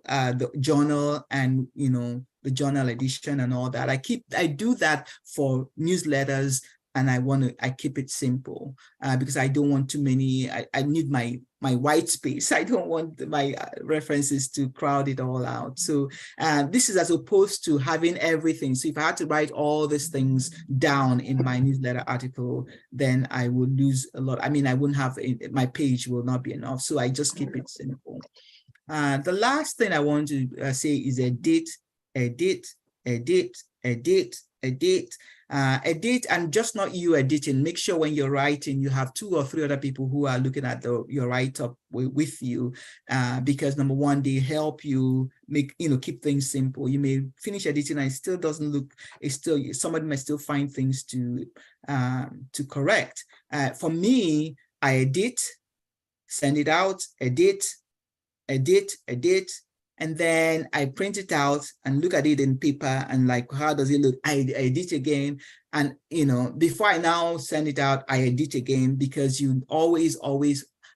the journal and, you know, the journal edition and all that. I do that for newsletters, and I keep it simple because I don't want too many. I need my my white space. I don't want my references to crowd it all out. So this is as opposed to having everything. So if I had to write all these things down in my newsletter article, then I would lose a lot. I mean, I wouldn't have, my page will not be enough. So I just keep it simple. The last thing I want to say is edit, edit, edit, edit, edit. Edit, and just not you editing. Make sure when you're writing, you have 2 or 3 other people who are looking at your write-up with you, because number one, they help you make, keep things simple. You may finish editing and it still doesn't look, somebody might still find things to correct. For me, I edit, send it out, edit, edit, edit, and then I print it out and look at it in paper and like, how does it look? I edit again. And, before I now send it out, I edit again, because you always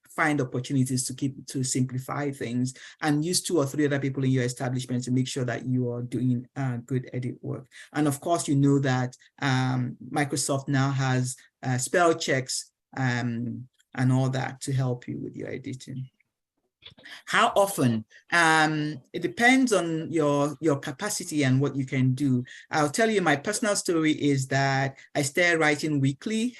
find opportunities to simplify things, and use 2 or 3 other people in your establishment to make sure that you are doing good edit work. And of course, that Microsoft now has spell checks and all that to help you with your editing. How often? It depends on your capacity and what you can do. I'll tell you, my personal story is that I started writing weekly.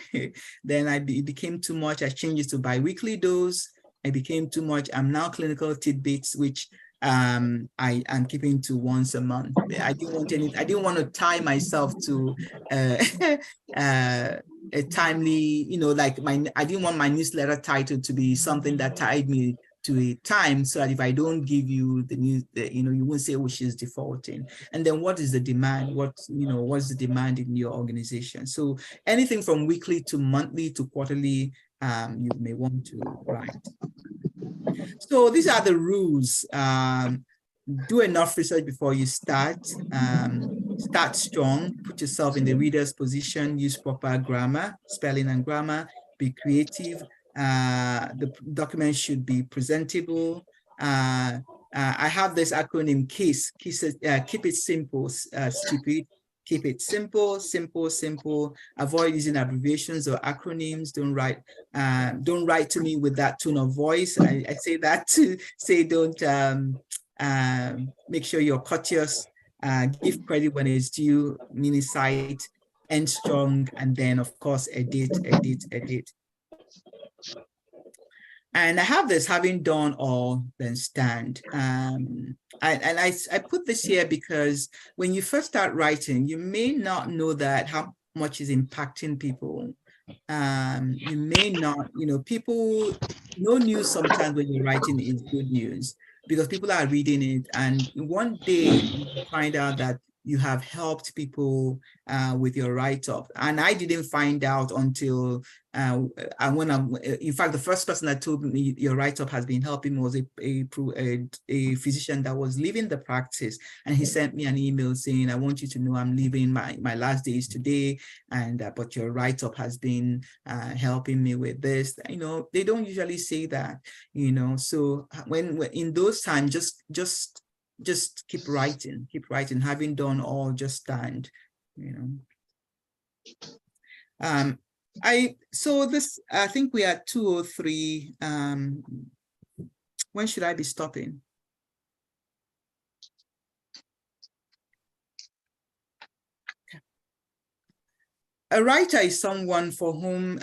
Then it became too much. I changed it to bi-weekly dose. It became too much. I'm now clinical tidbits, which I am keeping to once a month. I didn't want to tie myself to a timely, I didn't want my newsletter title to be something that tied me to a time, so that if I don't give you the news, you won't say, oh, she's defaulting. And then what is the demand? What's the demand in your organization? So anything from weekly to monthly to quarterly, you may want to write. So these are the rules. Do enough research before you start. Start strong, put yourself in the reader's position, use proper grammar, spelling and grammar, be creative. The document should be presentable. I have this acronym KISS. Keep it simple, stupid. Keep it simple, simple, simple. Avoid using abbreviations or acronyms. Don't write to me with that tone of voice. I say that to say don't. Make sure you're courteous. Give credit when it's due. Mini cite, end strong, and then of course edit, edit, edit. And I have this, having done all, then stand. And I put this here because when you first start writing, you may not know that how much is impacting people. You may not, people, no news sometimes when you're writing is good news, because people are reading it, and one day you find out that you have helped people with your write-up. And I didn't find out until in fact, the first person that told me your write-up has been helping me was a physician that was leaving the practice. And he sent me an email saying, I want you to know I'm leaving, my last day is today, and but your write-up has been helping me with this. They don't usually say that, so when in those times, just keep writing, having done all, just stand, I think we are 2:03. When should I be stopping? A writer is someone for whom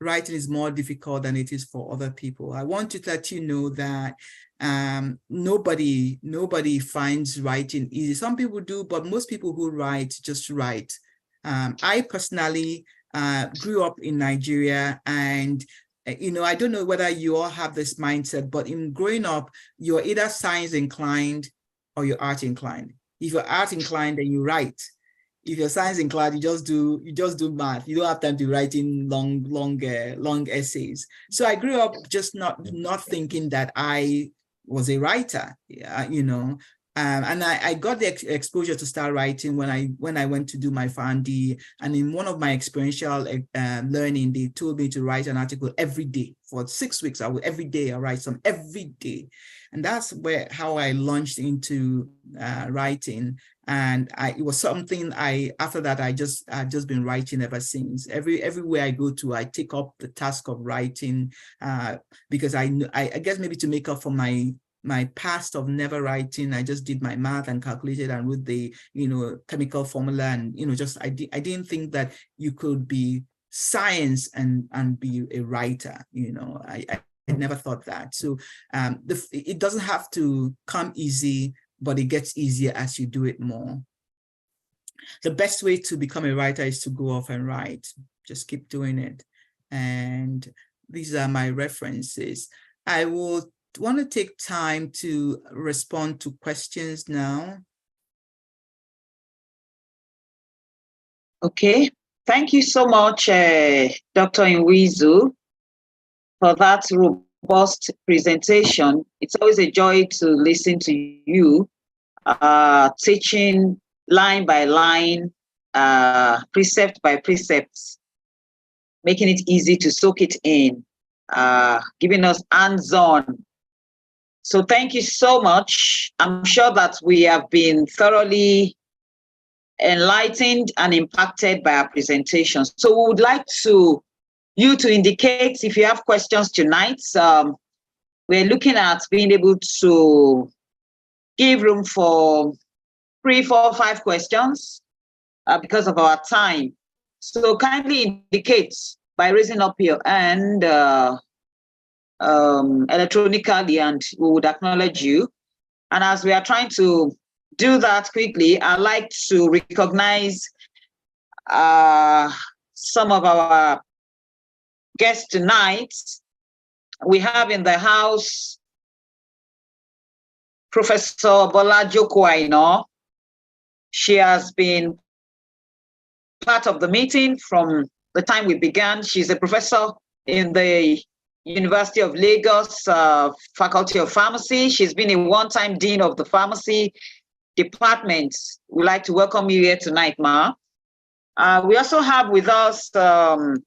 writing is more difficult than it is for other people. I want to let you know that nobody finds writing easy. Some people do, but most people who write just write. I personally grew up in Nigeria, and I don't know whether you all have this mindset, but in growing up, you're either science inclined or you're art inclined. If you're art inclined, then you write. If you're science inclined, you just do math. You don't have time to write in long essays. So I grew up just not thinking that I was a writer, and I got the exposure to start writing when I went to do my PharmD. And in one of my experiential learning, they told me to write an article every day for 6 weeks. Every day I write some, every day. And that's how I launched into writing. And it was something after that, I've just been writing ever since. Everywhere I go to, I take up the task of writing because I guess maybe to make up for my past of never writing. I just did my math and calculated and wrote the, chemical formula, and, just, I didn't think that you could be science and be a writer. I never thought that. So it doesn't have to come easy, but it gets easier as you do it more. The best way to become a writer is to go off and write. Just keep doing it. And these are my references. I will want to take time to respond to questions now. Okay. Thank you so much, Dr. Nwizu, for that robust presentation. It's always a joy to listen to you, teaching line by line, precept by precept, making it easy to soak it in, giving us hands-on. So thank you so much. I'm sure that we have been thoroughly enlightened and impacted by our presentation. So we would like you to indicate if you have questions tonight. We're looking at being able to give room for 3, 4, 5 questions because of our time. So kindly indicate by raising up your hand electronically, and we would acknowledge you. And as we are trying to do that quickly, I'd like to recognize some of our guests tonight. We have in the house Professor Bola Jokwaino. She has been part of the meeting from the time we began. She's a professor in the University of Lagos Faculty of Pharmacy. She's been a one-time dean of the pharmacy department. We'd like to welcome you here tonight, Ma. We also have with us Dr.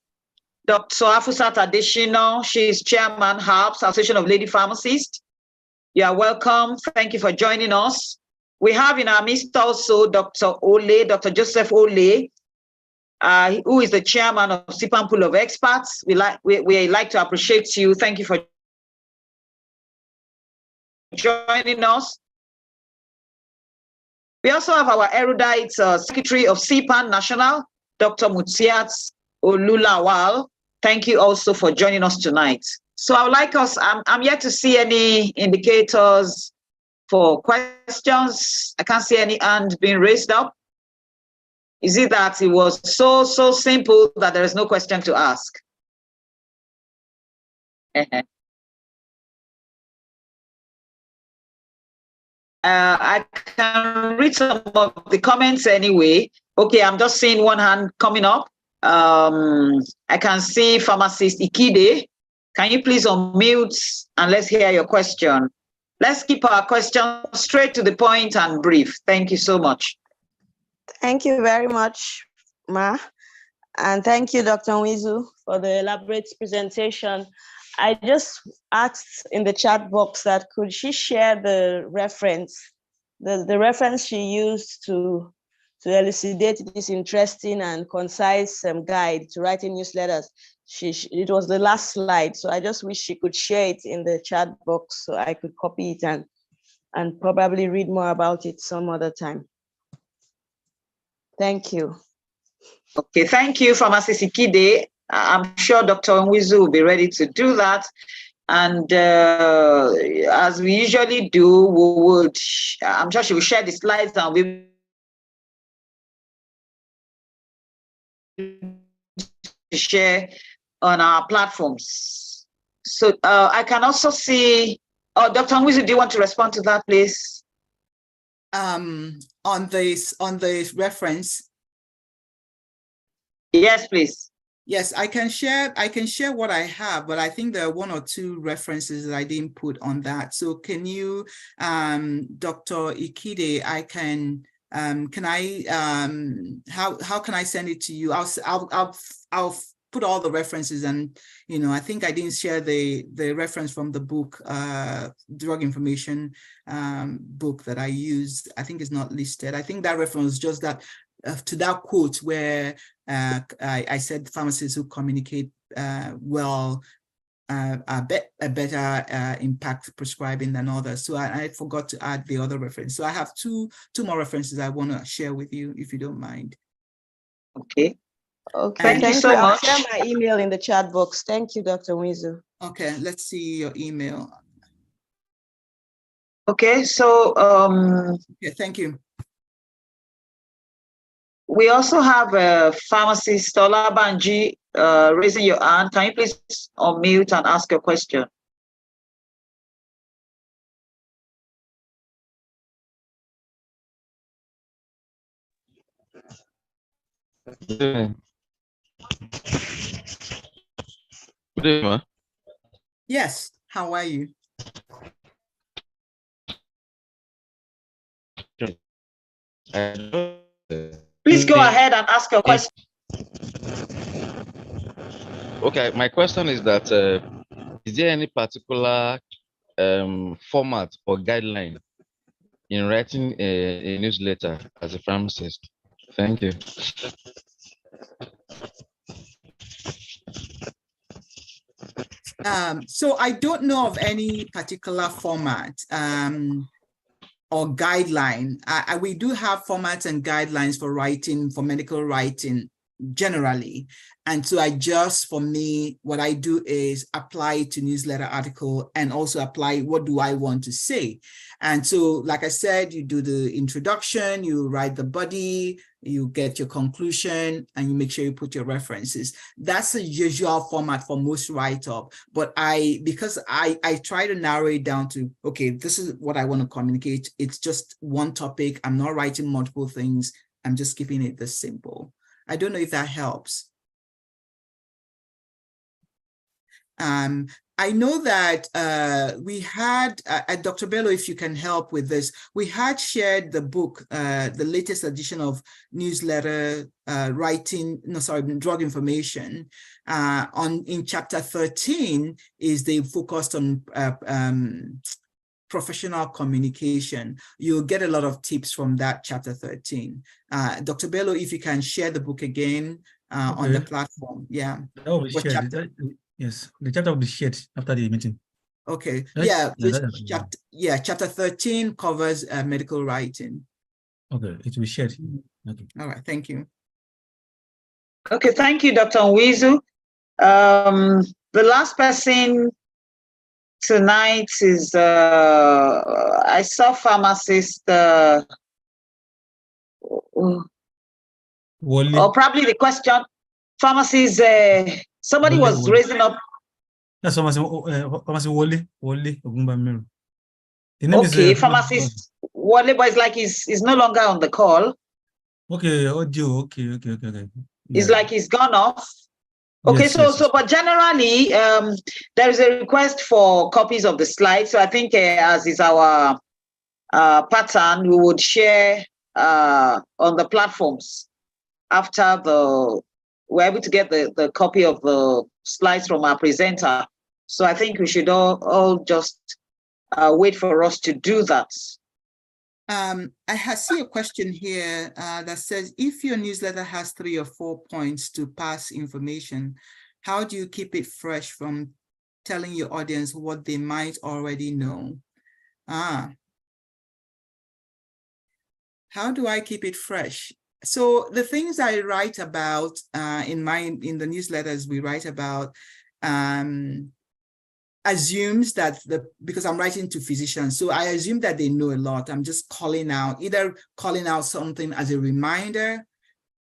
Afusat Adeshino. She's chairman, HAPS, Association of Lady Pharmacists. You are welcome. Thank you for joining us. We have in our midst also Dr. Joseph Ole, who is the chairman of SIPAM Pool of Experts. We like to appreciate you. Thank you for joining us. We also have our erudite Secretary of SIPAN National, Dr. Mutsiat Olulawal. Thank you also for joining us tonight. So I would like us, I'm yet to see any indicators for questions. I can't see any hand being raised up. Is it that it was so simple that there is no question to ask? I can read some of the comments anyway. Okay, I'm just seeing one hand coming up. I can see Pharmacist Ikide. Can you please unmute and let's hear your question? Let's keep our questions straight to the point and brief. Thank you so much. Thank you very much, Ma. And thank you, Dr. Nwizu, for the elaborate presentation. I just asked in the chat box that could she share the reference, the reference she used to elucidate this interesting and concise guide to writing newsletters. It was the last slide, so I just wish she could share it in the chat box so I could copy it and probably read more about it some other time. Thank you. Okay, thank you, Pharmacist Ikide. I'm sure Dr. Nwizu will be ready to do that. And as we usually do, I'm sure she will share the slides and we'll share on our platforms. So I can also see, Dr. Nwizu, do you want to respond to that, please? On the reference. Yes, please. Yes, I can share what I have, but I think there are 1 or 2 references that I didn't put on that. So can you, Dr. Ikide, how can I send it to you? I'll put all the references, and I think I didn't share the reference from the book, drug information book that I used. I think it's not listed. I think that reference just that to that quote where I said pharmacists who communicate well a better impact prescribing than others. So I forgot to add the other reference. So I have two more references I want to share with you, if you don't mind. Okay. Okay. Thank you so much. I'll share my email in the chat box. Thank you, Dr. Wizu. Okay, let's see your email. Okay, so yeah, thank you. We also have a pharmacist, Olabanji, raising your hand. Can you please unmute and ask your question? Good evening. Yes, how are you? Please go ahead and ask your question. Okay, my question is that is there any particular format or guideline in writing a newsletter as a pharmacist? Thank you. So I don't know of any particular format or guideline. We do have formats and guidelines for writing, for medical writing generally. And so for me, what I do is apply it to newsletter article and also apply what do I want to say. And so, like I said, you do the introduction, you write the body, you get your conclusion, and you make sure you put your references. That's the usual format for most write-up. But because I try to narrow it down to, okay, this is what I want to communicate. It's just one topic. I'm not writing multiple things. I'm just keeping it this simple. I don't know if that helps. I know that we had, Dr. Bello, if you can help with this, we had shared the book, the latest edition of newsletter drug information. In chapter 13 is they focused on professional communication. You'll get a lot of tips from that chapter 13. Dr. Bello, if you can share the book again on the platform. Yeah. That will be shared. Yes, the chapter will be shared after the meeting. Okay. Right? Yeah. Chapter 13 covers medical writing. Okay, it will be shared. Okay. All right. Thank you. Okay. Thank you, Dr. Wizu. The last person tonight is I saw pharmacist. Or probably the question. Pharmacist. Somebody was raising up. That's pharmacy Wole Ogunbamiru. Okay, pharmacist Wole, but it's like he's no longer on the call. Okay, audio. Okay. It's like he's gone off. Okay, yes, but generally, there is a request for copies of the slides. So I think as is our pattern, we would share on the platforms after we're able to get the copy of the slides from our presenter. So I think we should all just wait for us to do that. I see a question here that says, if your newsletter has 3 or 4 points to pass information, how do you keep it fresh from telling your audience what they might already know? How do I keep it fresh? So the things I write about in the newsletters we write about assumes that because I'm writing to physicians, so I assume that they know a lot. I'm just either calling out something as a reminder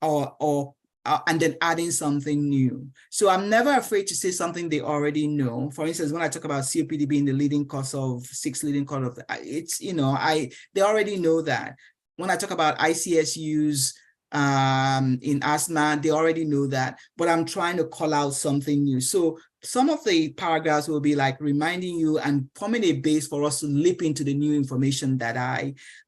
and then adding something new. So I'm never afraid to say something they already know. For instance, when I talk about COPD being the leading cause of 6 leading cause of, it's, they already know that. When I talk about ICSUs in asthma, they already know that, but I'm trying to call out something new. So some of the paragraphs will be like reminding you and forming a base for us to leap into the new information that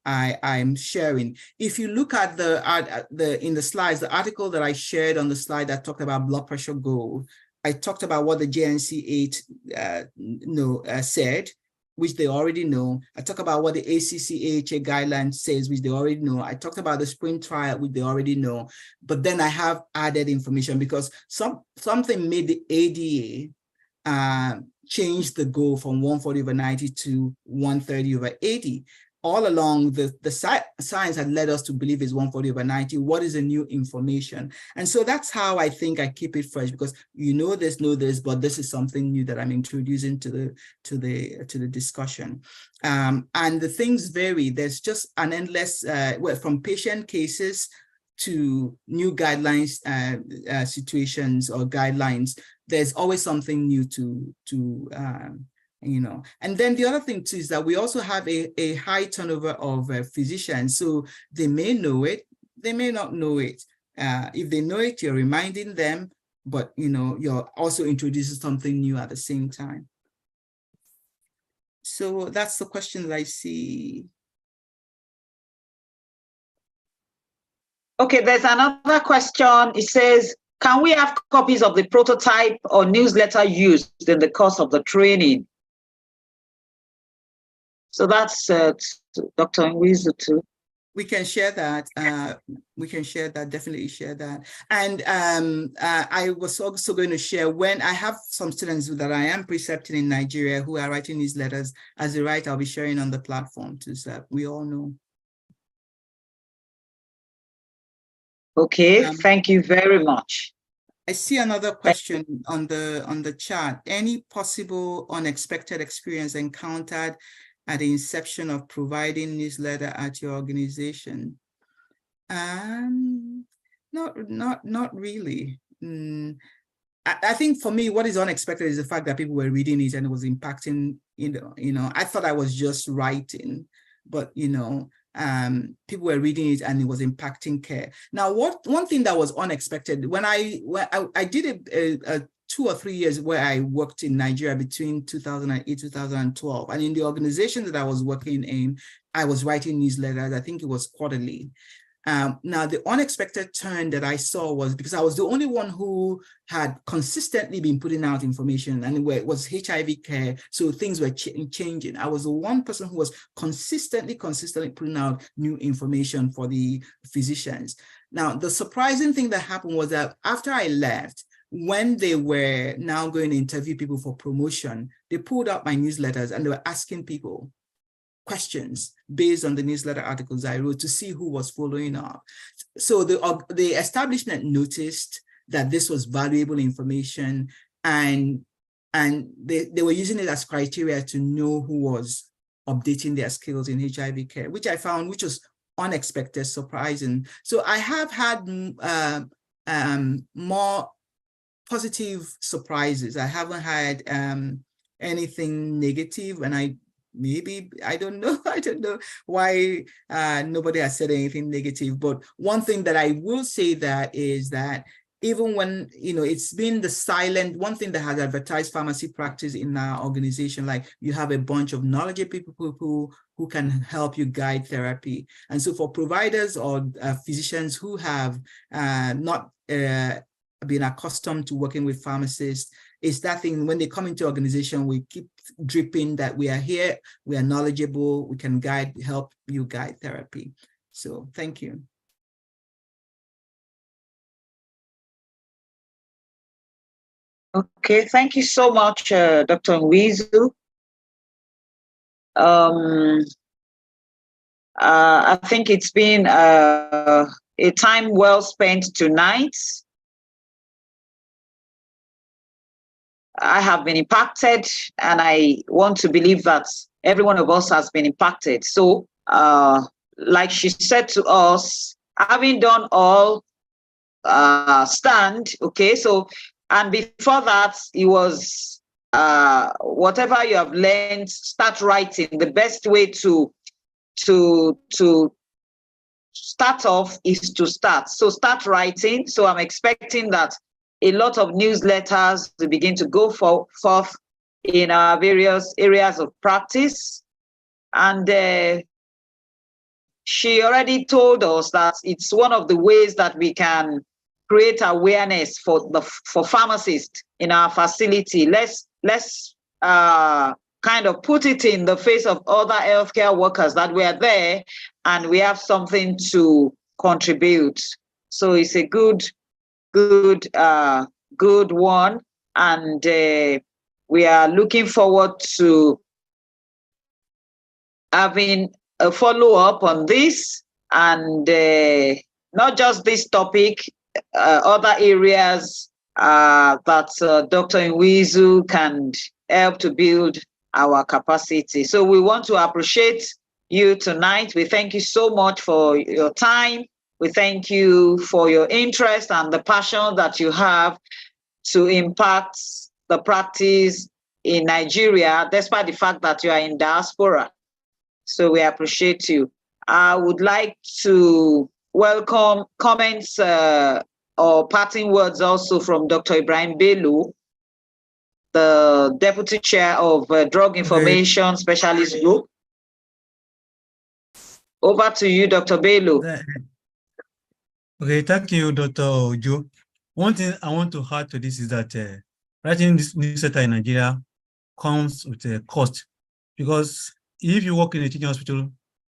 I'm sharing. If you look at in the slides, the article that I shared on the slide that talked about blood pressure goal, I talked about what the JNC8 said, which they already know. I talk about what the ACC/AHA guideline says, which they already know. I talked about the SPRINT trial, which they already know. But then I have added information because something made the ADA change the goal from 140/90 to 130/80. All along, the science had led us to believe it's 140/90. What is the new information? And so that's how I think I keep it fresh, because you know this, but this is something new that I'm introducing to the discussion. And the things vary. There's just an endless, from patient cases to new guidelines, situations or guidelines. There's always something new to and then the other thing too is that we also have a high turnover of physicians. So they may know it, they may not know it. If they know it, you're reminding them, but you're also introducing something new at the same time. So that's the question that I see. Okay, there's another question. It says, can we have copies of the prototype or newsletter used in the course of the training? So that's Dr. Nwizu too. We can share that. We can share that, definitely share that. And I was also going to share, when I have some students that I am precepting in Nigeria who are writing these letters, as a writer, I'll be sharing on the platform too, so that we all know. Okay, thank you very much. I see another question on the chat. Any possible unexpected experience encountered at the inception of providing newsletter at your organization? Not really. I think for me, what is unexpected is the fact that people were reading it and it was impacting, I thought I was just writing, but people were reading it and it was impacting care. Now, one thing that was unexpected, when I did a 2 or 3 years where I worked in Nigeria between 2008, 2012. And in the organization that I was working in, I was writing newsletters. I think it was quarterly. Now, the unexpected turn that I saw was because I was the only one who had consistently been putting out information, and it was HIV care, so things were changing. I was the one person who was consistently putting out new information for the physicians. Now, the surprising thing that happened was that after I left, when they were now going to interview people for promotion, they pulled out my newsletters and they were asking people questions based on the newsletter articles I wrote to see who was following up. So the establishment noticed that this was valuable information, and they were using it as criteria to know who was updating their skills in HIV care, which I found, which was unexpected, surprising. So I have had more positive surprises. I haven't had anything negative, and I don't know why nobody has said anything negative. But one thing that I will say that is that even when, it's been the silent, one thing that has advertised pharmacy practice in our organization, like you have a bunch of knowledgeable people who can help you guide therapy. And so for providers or physicians who have not been accustomed to working with pharmacists, it's that thing, when they come into organization, we keep dripping that we are here, we are knowledgeable, we can help you guide therapy. So thank you. Okay, thank you so much, Dr. Nwizu. I think it's been a time well spent tonight. I have been impacted, and I want to believe that every one of us has been impacted. So, like she said to us, having done all, stand, okay, so, and before that, it was, whatever you have learned, start writing. The best way to start off is to start. So start writing. So I'm expecting that a lot of newsletters will begin to go forth in our various areas of practice. And she already told us that it's one of the ways that we can create awareness for pharmacists in our facility. Let's kind of put it in the face of other healthcare workers that we are there and we have something to contribute. So it's a good one, and we are looking forward to having a follow-up on this, and not just this topic, other areas that Dr. Nwizu can help to build our capacity. So we want to appreciate you tonight. We thank you so much for your time. We thank you for your interest and the passion that you have to impact the practice in Nigeria, despite the fact that you are in diaspora. So we appreciate you. I would like to welcome comments or parting words also from Dr. Ibrahim Bello, the Deputy Chair of Drug Information Specialist Group. Over to you, Dr. Bello. Okay, thank you, Dr. Ojo. One thing I want to add to this is that writing this newsletter in Nigeria comes with a cost, because if you work in a teaching hospital,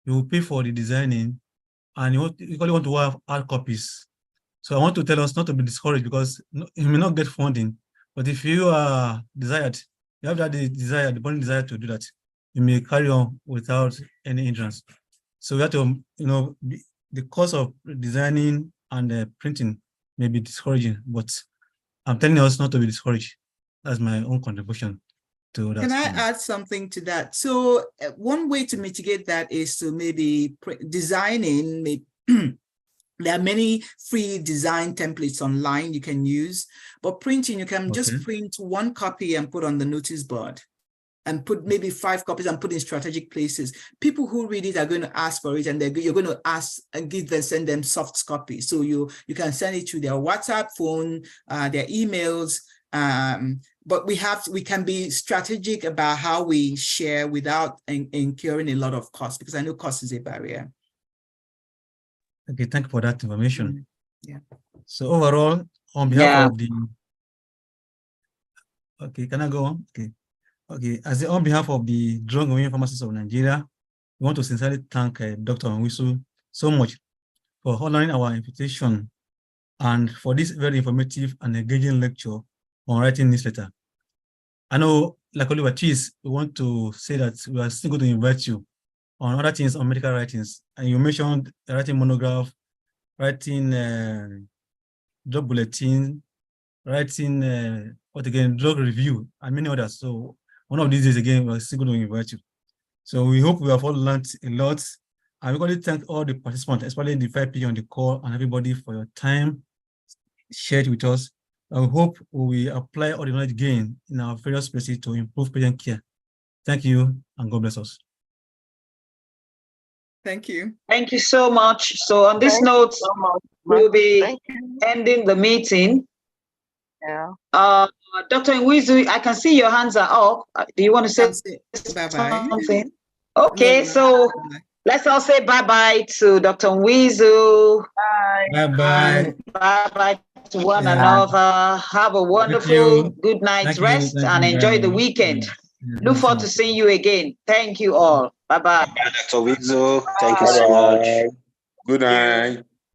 you will pay for the designing, and you only want to have hard copies. So I want to tell us not to be discouraged, because you may not get funding, but if you are desired, you have that desire, the burning desire to do that, you may carry on without any hindrance. So we have to, the cost of designing and printing may be discouraging, but I'm telling us not to be discouraged. That's my own contribution to that. Can I add something to that? So one way to mitigate that is to maybe designing, there are many free design templates online you can use, but printing, you can just print one copy and put on the notice board, and put maybe 5 copies and put in strategic places. People who read it are going to ask for it, and you're going to ask and send them soft copies. So you can send it to their WhatsApp phone, their emails, but we can be strategic about how we share without incurring a lot of cost, because I know cost is a barrier. Okay, thank you for that information. Yeah. So overall, on behalf of the, okay, can I go on? Okay, on behalf of the Drug and Pharmacists of Nigeria, we want to sincerely thank Dr. Nwizu so much for honoring our invitation and for this very informative and engaging lecture on writing newsletter. I know, like Oliver Cheese, we want to say that we are still going to invite you on other things on medical writings. And you mentioned writing monograph, writing drug bulletin, writing drug review, and many others. So one of these days, again, we're still going to invite you. So we hope we have all learned a lot. And we want to thank all the participants, especially the 5 people on the call, and everybody for your time shared with us. I hope we apply all the knowledge gained in our various places to improve patient care. Thank you, and God bless us. Thank you. Thank you so much. So on this note, we'll be ending the meeting. Yeah. Dr. Nwizu, I can see your hands are up. Do you want to say bye-bye? Something? Okay, so let's all say bye-bye to Dr. Nwizu. Bye-bye. Bye-bye to one another. Have a wonderful good night's rest and enjoy the weekend. Look forward to seeing you again. Thank you all. Bye-bye. Dr. Nwizu, thank you so much. Good night.